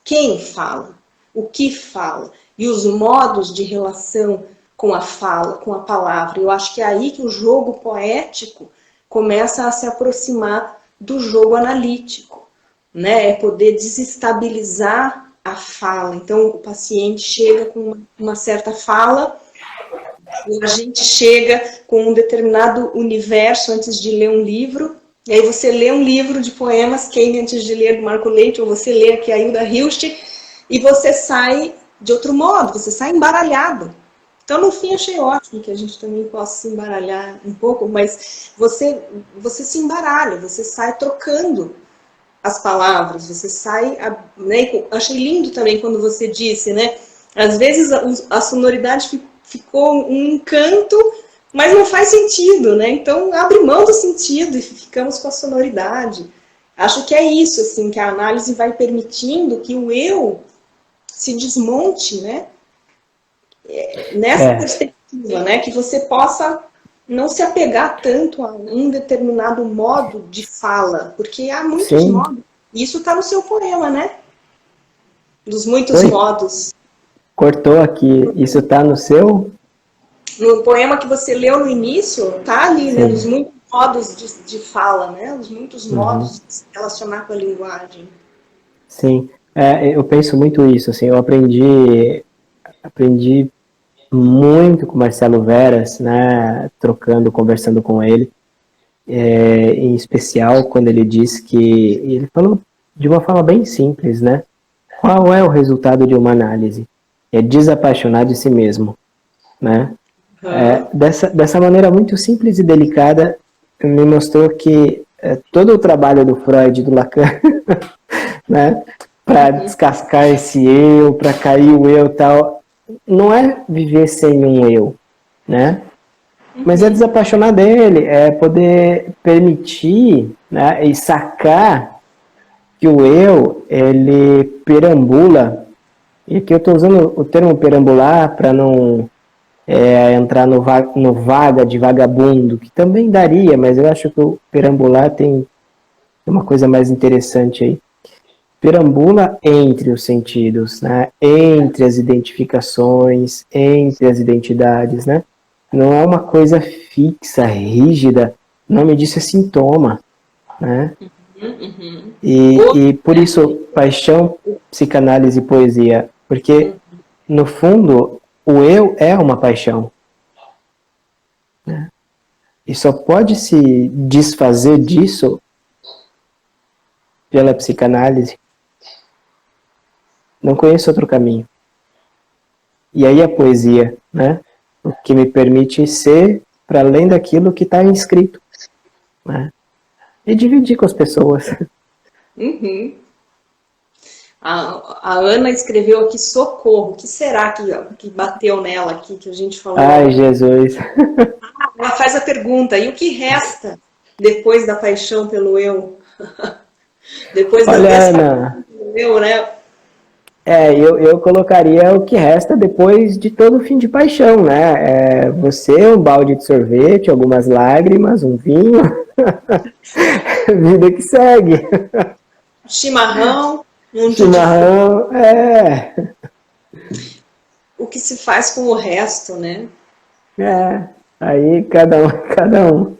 Quem fala? O que fala? E os modos de relação com a fala, com a palavra. Eu acho que é aí que o jogo poético começa a se aproximar do jogo analítico, né? É poder desestabilizar a fala. Então, o paciente chega com uma certa fala, a gente chega com um determinado universo antes de ler um livro, e aí você lê um livro de poemas, quem antes de ler do Marco Leite, ou você lê aqui a Hilda Hilst, e você sai de outro modo, você sai embaralhado. Então, no fim, achei ótimo que a gente também possa se embaralhar um pouco, mas você se embaralha, você sai trocando as palavras, você sai, né? Achei lindo também quando você disse, né? Às vezes a sonoridade ficou um encanto, mas não faz sentido, né? Então abre mão do sentido e ficamos com a sonoridade. Acho que é isso, assim, que a análise vai permitindo que o eu se desmonte, né? Nessa perspectiva, né? Que você possa não se apegar tanto a um determinado modo de fala, porque há muitos Sim. modos. Isso está no seu poema, né? Dos muitos Oi? modos. Cortou aqui. Isso está no seu? No poema que você leu no início, tá ali, né? Os Sim. muitos modos de fala, né? Os muitos Uhum. modos de se relacionar com a linguagem. Sim. Eu penso muito isso, assim, eu aprendi muito com Marcelo Veras, né, trocando, conversando com ele, em especial quando ele disse que, ele falou de uma forma bem simples, né, qual é o resultado de uma análise? É desapaixonar de si mesmo, né, dessa maneira muito simples e delicada, me mostrou que todo o trabalho do Freud, do Lacan, né, para descascar esse eu, para cair o eu e tal, não é viver sem um eu, né? Mas é desapaixonar dele, é poder permitir, né, e sacar que o eu, ele perambula, e aqui eu estou usando o termo perambular para não entrar no vaga de vagabundo, que também daria, mas eu acho que o perambular tem uma coisa mais interessante aí. Perambula entre os sentidos, né? Entre as identificações, entre as identidades, né? Não é uma coisa fixa, rígida. O nome disso é sintoma, né? E por isso, paixão, psicanálise e poesia. Porque, no fundo, o eu é uma paixão. Né? E só pode se desfazer disso pela psicanálise. Não conheço outro caminho. E aí a poesia, né? O que me permite ser para além daquilo que está inscrito, né? E dividir com as pessoas. Uhum. A Ana escreveu aqui socorro. O que será que bateu nela aqui, que a gente falou? Ai, Jesus. Ela faz a pergunta, e o que resta depois da paixão pelo eu? Depois da Olha, despaixão Ana, pelo eu, né? eu colocaria o que resta depois de todo o fim de paixão, né? Você, um balde de sorvete, algumas lágrimas, um vinho, vida que segue. Chimarrão, um tutti-frutti. Chimarrão, O que se faz com o resto, né? aí cada um, cada um.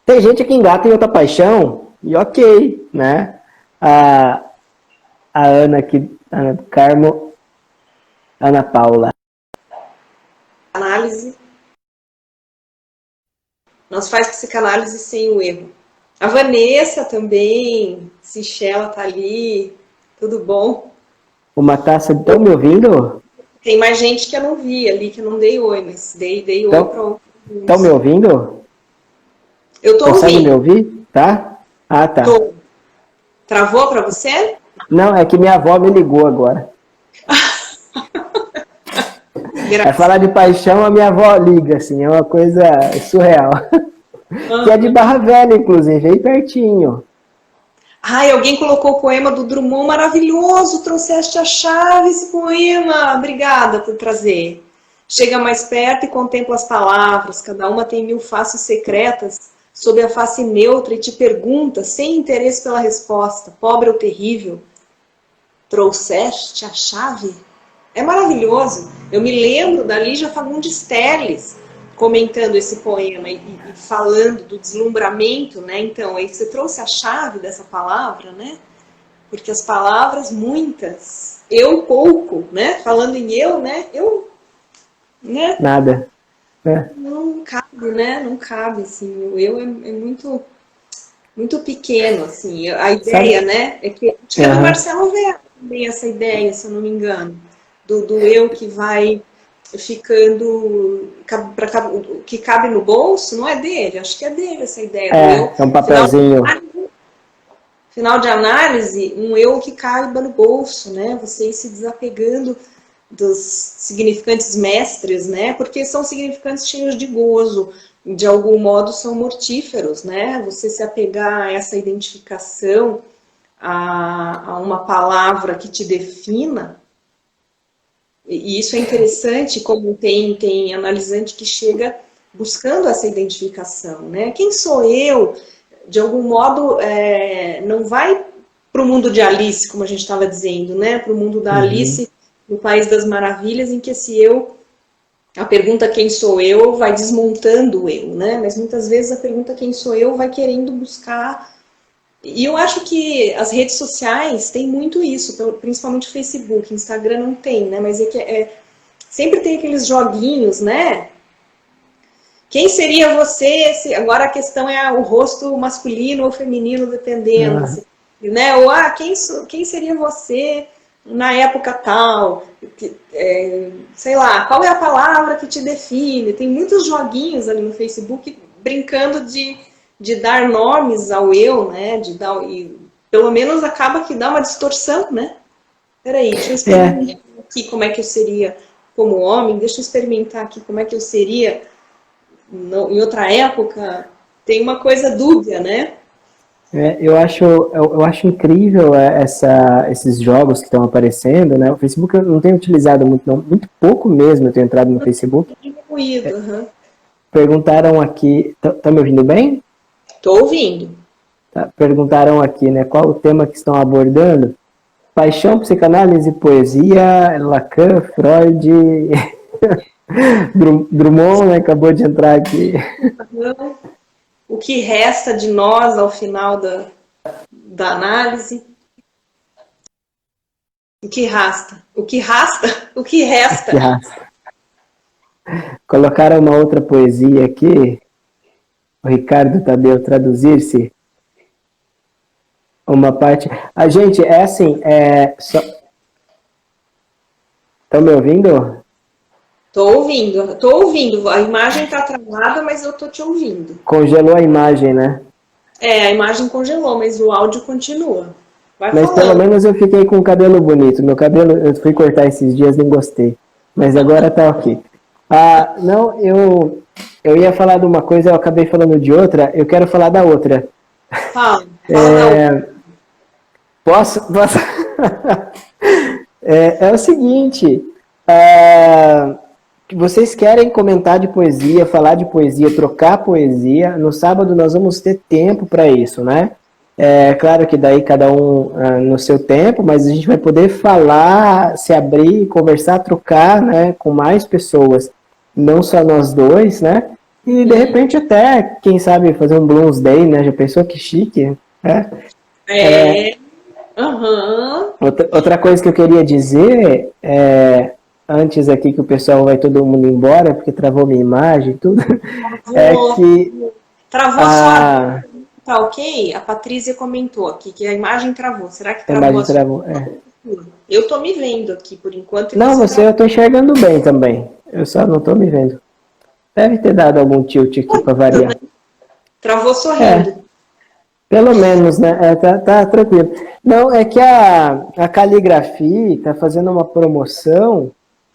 Tem gente que engata em outra paixão, e ok, né? A Ana aqui, Ana do Carmo, Ana Paula. Análise. Nós faz psicanálise sem o erro. A Vanessa também, Cichela tá ali, tudo bom? Uma taça, estão me ouvindo? Tem mais gente que eu não vi ali, que eu não dei oi, mas dei oi para outros. Estão me ouvindo? Eu tô Consegue ouvindo. me ouvir? Tá? Ah, tá. Tô. Travou para você? Não, é que minha avó me ligou agora. Vai falar de paixão, a minha avó liga, assim, é uma coisa surreal. Que é de Barra Velha, inclusive, aí pertinho. Ai, alguém colocou o poema do Drummond, maravilhoso, trouxeste a chave esse poema. Obrigada por trazer. Chega mais perto e contempla as palavras, cada uma tem 1000 faces secretas, sob a face neutra e te pergunta, sem interesse pela resposta, pobre ou terrível, trouxeste a chave? É maravilhoso. Eu me lembro da Lígia Fagundes Telles comentando esse poema e falando do deslumbramento, né? Então, aí você trouxe a chave dessa palavra, né? Porque as palavras, muitas, eu pouco, né? Falando em eu, né? Eu, né? Nada. Não cabe, né? Não cabe, assim. O eu é muito, muito pequeno, assim. A ideia, né? É que acho que é do Marcelo Vera também essa ideia, se eu não me engano. Do eu que vai ficando que cabe no bolso, não é dele, acho que é dele essa ideia do eu. É um papelzinho. Final de análise, um eu que caiba no bolso, né? Você ir se desapegando dos significantes mestres, né? Porque são significantes cheios de gozo, de algum modo são mortíferos, né? Você se apegar a essa identificação, a uma palavra que te defina. E isso é interessante, como tem analisante que chega buscando essa identificação, né? Quem sou eu? De algum modo, não vai para o mundo de Alice, como a gente estava dizendo, né? Para o mundo da Alice, no País das Maravilhas, em que esse eu, a pergunta quem sou eu, vai desmontando o eu, né? Mas muitas vezes a pergunta quem sou eu vai querendo buscar. E eu acho que as redes sociais têm muito isso, principalmente o Facebook, Instagram não tem, né? Mas sempre tem aqueles joguinhos, né? Quem seria você? Agora a questão é o rosto masculino ou feminino, dependendo, né? Ou quem seria você na época tal? Sei lá, qual é a palavra que te define? Tem muitos joguinhos ali no Facebook brincando de dar nomes ao eu, né? E pelo menos acaba que dá uma distorção, né? Peraí, deixa eu experimentar aqui como é que eu seria como homem, deixa eu experimentar aqui como é que eu seria em outra época. Tem uma coisa dúbia, né? Eu acho incrível esses jogos que estão aparecendo, né? O Facebook eu não tenho utilizado muito, não, muito pouco mesmo eu tenho entrado no Facebook. Perguntaram aqui, tá me ouvindo bem? Estou ouvindo. Tá, perguntaram aqui, né? Qual o tema que estão abordando? Paixão, psicanálise, poesia, Lacan, Freud, Drummond, né? Acabou de entrar aqui. O que resta de nós ao final da análise? O que rasta? O que rasta? O que resta? O que rasta. Colocaram uma outra poesia aqui. O Ricardo Tadeu, traduzir-se. Uma parte... gente, é assim... Estão me ouvindo? Estou ouvindo. A imagem está travada, mas eu estou te ouvindo. Congelou a imagem, né? A imagem congelou, mas o áudio continua. Vai mas falando. Pelo menos eu fiquei com o cabelo bonito. Meu cabelo, eu fui cortar esses dias, nem gostei. Mas agora tá ok. Não, eu ia falar de uma coisa, eu acabei falando de outra. Eu quero falar da outra. Fala da outra. Posso? É o seguinte... vocês querem comentar de poesia, falar de poesia, trocar poesia, no sábado nós vamos ter tempo para isso, né? Claro que daí cada um no seu tempo, mas a gente vai poder falar, se abrir, conversar, trocar, né, com mais pessoas, não só nós dois, né? E de repente até, quem sabe, fazer um Blues Day, né? Já pensou que chique? Outra coisa que eu queria dizer antes aqui que o pessoal vai todo mundo embora, porque travou minha imagem e tudo, Travou só. Tá ok? A Patrícia comentou aqui que a imagem travou. Será que travou? A imagem travou, Eu tô me vendo aqui, por enquanto. Não, eu tô enxergando bem também. Eu só não tô me vendo. Deve ter dado algum tilt aqui para variar. Travou sorrindo. Pelo menos, né? Tá tranquilo. Não, é que a Caligrafia tá fazendo uma promoção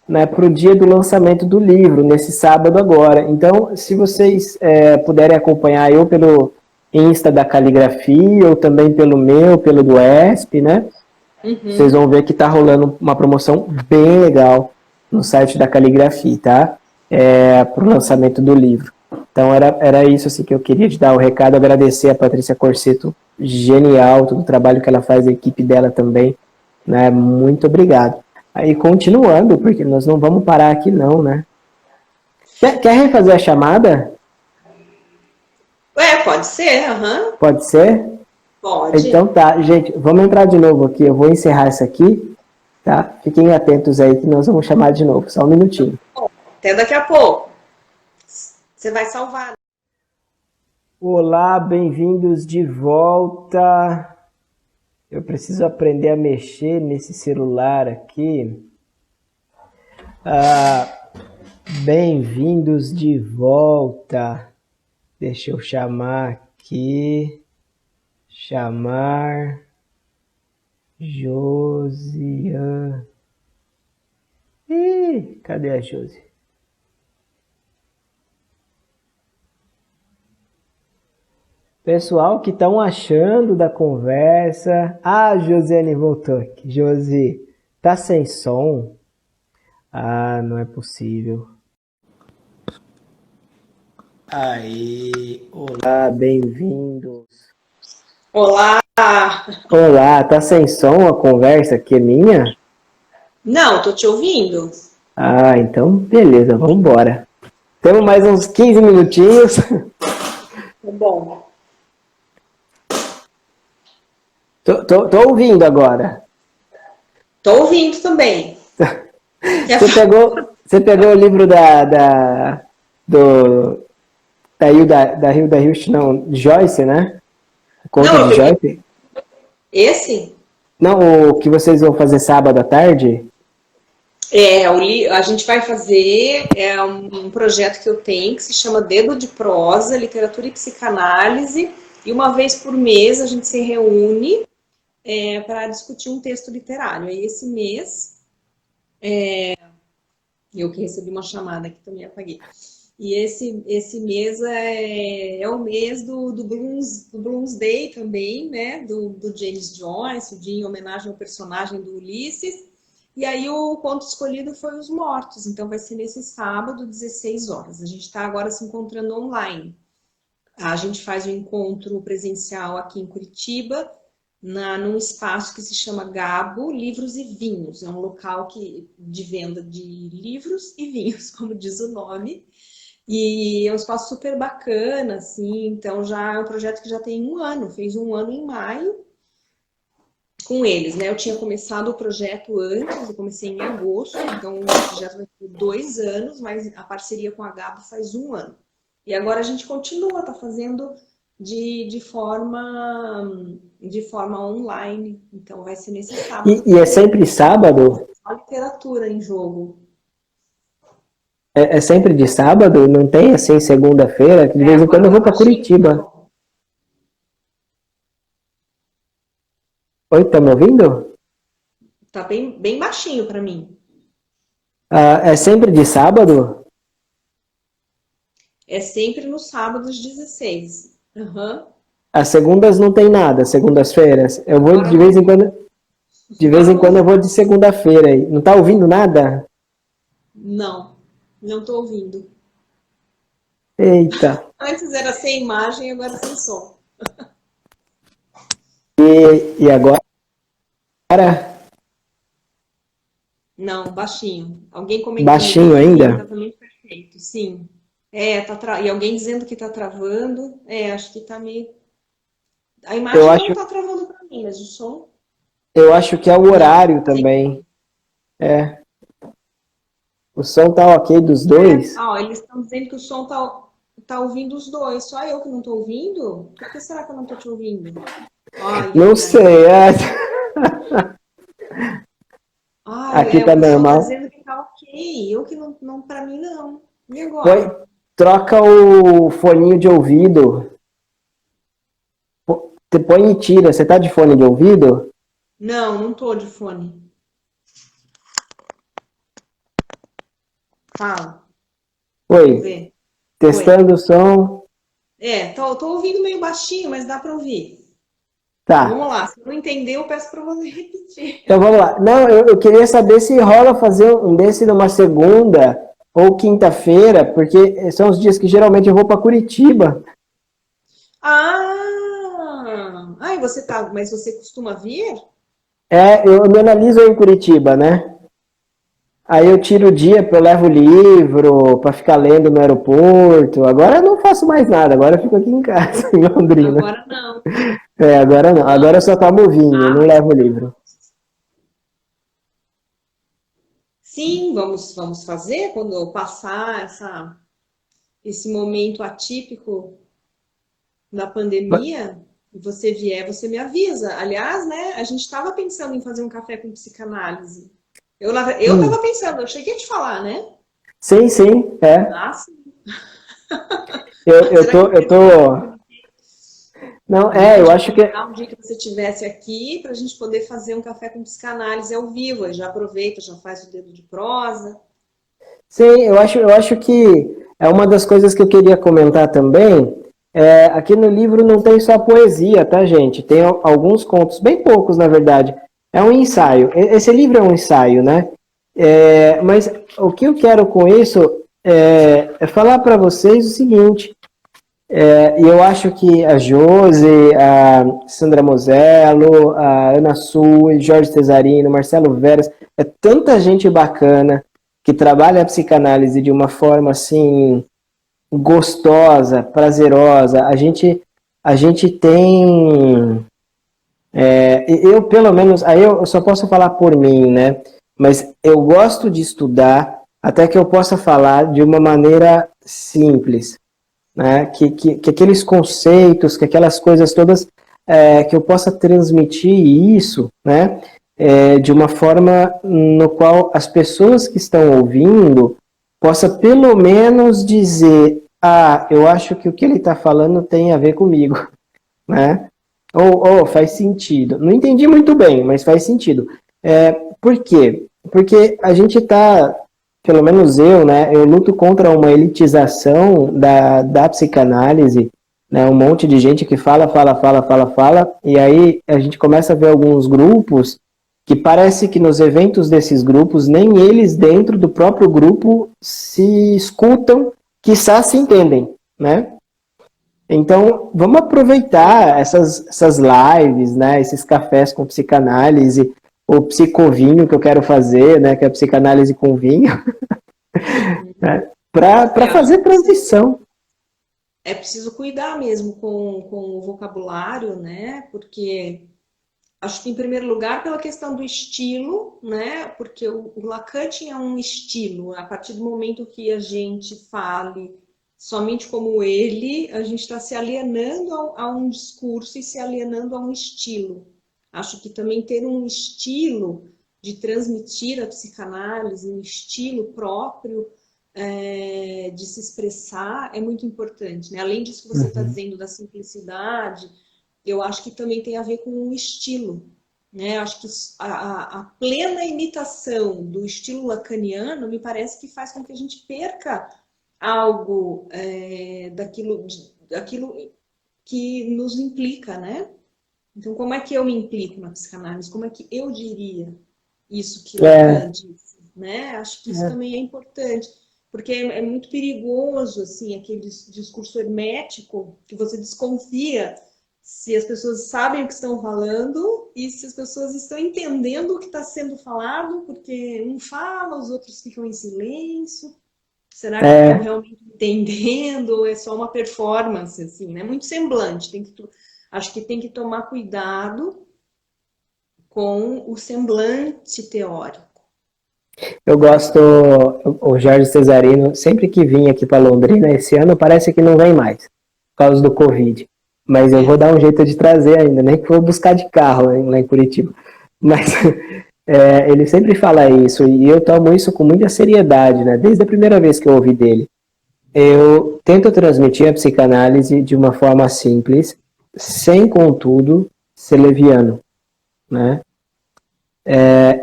né, para o dia do lançamento do livro, nesse sábado agora. Então, se vocês puderem acompanhar eu pelo Insta da Caligrafia, ou também pelo meu, pelo do ESP, né? Vocês vão ver que está rolando uma promoção bem legal no site da Caligrafia, tá? Para o lançamento do livro. Então, era isso assim, que eu queria te dar o recado, agradecer a Patrícia Corseto, genial, todo o trabalho que ela faz, a equipe dela também, né? Muito obrigado. Aí, continuando, porque nós não vamos parar aqui não, né? Quer refazer a chamada? Pode ser, Pode ser? Pode. Então tá, gente, vamos entrar de novo aqui, eu vou encerrar isso aqui, tá? Fiquem atentos aí que nós vamos chamar de novo, só um minutinho. Até daqui a pouco. Você vai salvar. Olá, bem-vindos de volta. Eu preciso aprender a mexer nesse celular aqui. Bem-vindos de volta. Deixa eu chamar aqui. Chamar Josiane. Ih, cadê a Josi? Pessoal que estão achando da conversa. Ah, Josiane voltou aqui. Josi, tá sem som? Ah, não é possível. Aí, olá, bem-vindos. Olá! Olá, tá sem som a conversa aqui é minha? Não, tô te ouvindo. Ah, então beleza, vamos embora. Temos mais uns 15 minutinhos. Tá bom. Tô ouvindo agora. Tô ouvindo também. Você pegou o livro da Hilda Hilst, não, Joyce, né? O conto Não, de Joyce? Esse? Não, o que vocês vão fazer sábado à tarde? A gente vai fazer um projeto que eu tenho que se chama Dedo de Prosa, Literatura e Psicanálise, e uma vez por mês a gente se reúne para discutir um texto literário. E esse mês, eu que recebi uma chamada aqui, também apaguei. E esse mês é o mês do Bloomsday também, né? Do James Joyce, o dia em homenagem ao personagem do Ulisses. E aí o conto escolhido foi Os Mortos, então vai ser nesse sábado, 16 horas. A gente está agora se encontrando online. A gente faz o encontro presencial aqui em Curitiba, num espaço que se chama Gabo Livros e Vinhos. É um local de venda de livros e vinhos, como diz o nome. E é um espaço super bacana, assim, então já é um projeto que já tem 1 ano, fez 1 ano em maio com eles, né? Eu tinha começado o projeto antes, eu comecei em agosto, então o projeto vai ter 2 anos, mas a parceria com a Gabo faz 1 ano. E agora a gente continua, tá fazendo de forma online, então vai ser nesse sábado. E é sempre sábado? A literatura em jogo. É sempre de sábado? Não tem assim segunda-feira? De vez em quando eu vou para Curitiba. Oi, tá me ouvindo? Tá bem baixinho para mim. É sempre de sábado? É sempre no sábado às 16. Uhum. As segundas não tem nada, segundas-feiras. Eu vou de vez em quando. De vez em quando eu vou de segunda-feira aí. Não tá ouvindo nada? Não tô ouvindo. Eita. Antes era sem imagem, agora sem som. E agora? Não, baixinho. Alguém comentou Baixinho ainda? exatamente perfeito. Sim. E alguém dizendo que tá travando. Acho que tá meio. A imagem não tá travando para mim, mas o som. Eu acho que é o horário também. O som tá ok dos dois? Eles estão dizendo que o som tá ouvindo os dois. Só eu que não tô ouvindo? Por que será que eu não tô te ouvindo? Não sei. Aqui tá normal. Tá dizendo que tá ok. Eu que não para mim não. E agora? Troca o foninho de ouvido. Põe e tira. Você tá de fone de ouvido? Não tô de fone. Fala. Vamos Oi, ver. testando Oi. o som. Tô ouvindo meio baixinho, mas dá para ouvir. Vamos Tá, lá. Se não entender, eu peço para você repetir. então vamos lá. Não, eu queria saber se rola fazer um desse numa segunda ou quinta-feira, porque são os dias que geralmente eu vou para Curitiba. Ai, você tá, mas você costuma vir? Eu me analiso em Curitiba, né? Aí eu tiro o dia, eu levo livro para ficar lendo no aeroporto. Agora eu não faço mais nada, agora eu fico aqui em casa, em Londrina. Agora não. Agora não. Agora eu só tomo vinho, não Mas levo livro. sim, vamos fazer quando eu passar esse momento atípico da pandemia. E você vier, você me avisa. Aliás, né, a gente estava pensando em fazer um café com psicanálise. Eu Hum. estava pensando, eu cheguei a te falar, né? Sim, sim, é. Ah, sim. Eu Será que tô, eu eu tô. Não, A gente eu podia acho que. combinar um dia que você estivesse aqui para a gente poder fazer um café com psicanálise ao vivo. Aí já aproveita, já faz o dedo de prosa. Sim, eu acho que é uma das coisas que eu queria comentar também. Aqui no livro não tem só poesia, tá, gente? Tem alguns contos, bem poucos, na verdade. É um ensaio. Esse livro é um ensaio, né? Mas o que eu quero com isso é falar para vocês o seguinte. E eu acho que a Josi, a Sandra Mosello, a Ana Sui, Jorge Cesarino, Marcelo Veras, é tanta gente bacana que trabalha a psicanálise de uma forma assim gostosa, prazerosa. A gente tem, eu pelo menos, aí eu só posso falar por mim, né? Mas eu gosto de estudar até que eu possa falar de uma maneira simples, né? Que aqueles conceitos, que aquelas coisas todas, que eu possa transmitir isso, né? De uma forma no qual as pessoas que estão ouvindo possa pelo menos dizer, eu acho que o que ele está falando tem a ver comigo, né? Ou faz sentido. Não entendi muito bem, mas faz sentido. Por quê? Porque a gente está, pelo menos eu, né? Eu luto contra uma elitização da psicanálise, né? Um monte de gente que fala, fala, fala, fala, fala, e aí a gente começa a ver alguns grupos que parece que nos eventos desses grupos, nem eles dentro do próprio grupo se escutam, quiçá se entendem, né? Então, vamos aproveitar essas lives, né, esses cafés com psicanálise, o psicovinho que eu quero fazer, né, que é a psicanálise com vinho, né, para Acho fazer que transição. é preciso cuidar mesmo com o vocabulário, né? Porque acho que, em primeiro lugar, pela questão do estilo, né? Porque o Lacan tinha um estilo. A partir do momento que a gente fale somente como ele, a gente está se alienando a um discurso e se alienando a um estilo. Acho que também ter um estilo de transmitir a psicanálise, um estilo próprio de se expressar é muito importante, né? Além disso que você está Uhum. dizendo da simplicidade, eu acho que também tem a ver com o estilo, né? Acho que a plena imitação do estilo lacaniano me parece que faz com que a gente perca algo daquilo que nos implica, né? Então, como é que eu me implico na psicanálise? Como é que eu diria isso que É, Lacan disse, né? Acho que isso também é importante, porque é muito perigoso, assim, aquele discurso hermético que você desconfia se as pessoas sabem o que estão falando e se as pessoas estão entendendo o que está sendo falado, porque um fala, os outros ficam em silêncio. Será que estão é, realmente entendendo ou é só uma performance, assim, né? Muito semblante. Acho que tem que tomar cuidado com o semblante teórico. eu gosto, o Jorge Cesarino, sempre que vinha aqui para Londrina, esse ano parece que não vem mais, por causa do Covid. Mas eu vou É. dar um jeito de trazer ainda, nem que for buscar de carro lá em Curitiba. Mas ele sempre fala isso, e eu tomo isso com muita seriedade, né? Desde a primeira vez que eu ouvi dele. Eu tento transmitir a psicanálise de uma forma simples, sem, contudo, ser leviano, né?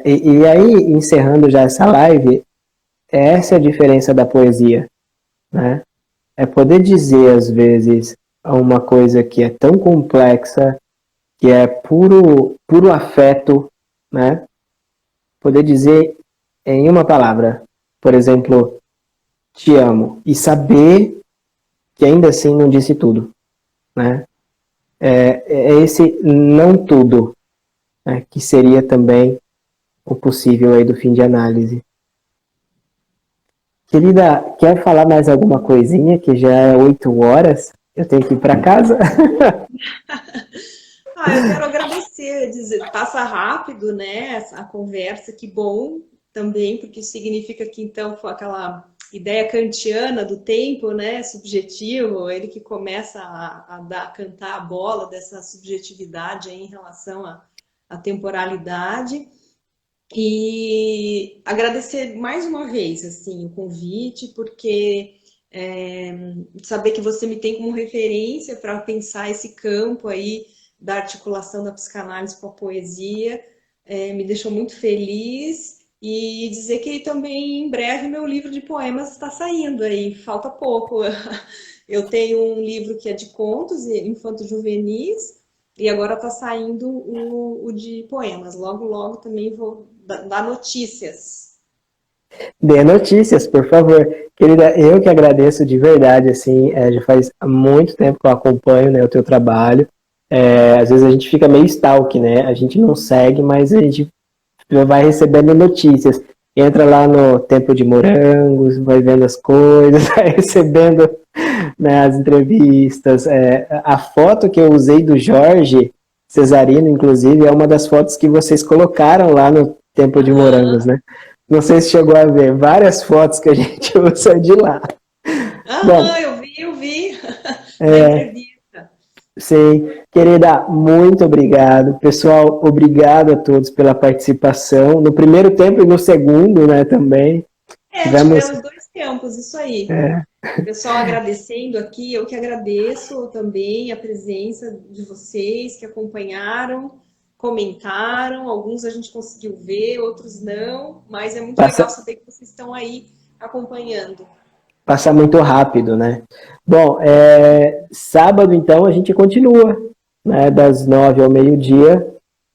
E aí, encerrando já essa live, essa é a diferença da poesia, né? É poder dizer, às vezes, uma coisa que é tão complexa, que é puro afeto, né? Poder dizer em uma palavra, por exemplo, te amo, e saber que ainda assim não disse tudo, né? É esse não tudo, né, que seria também o possível aí do fim de análise. Querida, quer falar mais alguma coisinha, que já é 8 horas? Eu tenho que ir para casa? Eu quero agradecer, dizer, passa rápido, né, a conversa, que bom também, porque significa que então foi aquela ideia kantiana do tempo, né, subjetivo, ele que começa a cantar a bola dessa subjetividade aí em relação à temporalidade. E agradecer mais uma vez assim o convite, porque saber que você me tem como referência para pensar esse campo aí da articulação da psicanálise com a poesia, me deixou muito feliz. E dizer que também em breve meu livro de poemas está saindo aí, falta pouco. Eu tenho um livro que é de contos infanto-juvenis e agora está saindo o de poemas. Logo, logo também vou dar notícias. Dê notícias, por favor. Querida, eu que agradeço de verdade, assim, já faz muito tempo que eu acompanho, né, o teu trabalho. Às vezes a gente fica meio stalk, né? A gente não segue, mas a gente vai recebendo notícias. Entra lá no Tempo de Morangos, vai vendo as coisas, vai recebendo, né, as entrevistas. A foto que eu usei do Jorge Cesarino, inclusive, é uma das fotos que vocês colocaram lá no Tempo de Morangos, né? Não sei se chegou a ver várias fotos que a gente usa de lá. Bom, Eu vi na entrevista. Sim, querida, muito obrigado. Pessoal, obrigado a todos pela participação. No primeiro tempo e no segundo, né, também. Tivemos 2 tempos, isso aí. É. Pessoal, agradecendo aqui, eu que agradeço também a presença de vocês que acompanharam, comentaram, alguns a gente conseguiu ver, outros não, mas é muito legal saber que vocês estão aí acompanhando. Passa muito rápido, né? Bom, sábado, então, a gente continua, né, das 9 ao meio-dia.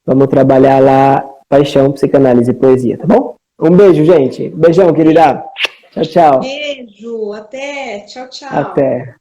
Vamos trabalhar lá Paixão, Psicanálise e Poesia, tá bom? Um beijo, gente. Beijão, querida. Tchau, tchau. Beijo, até. Tchau, tchau. Até.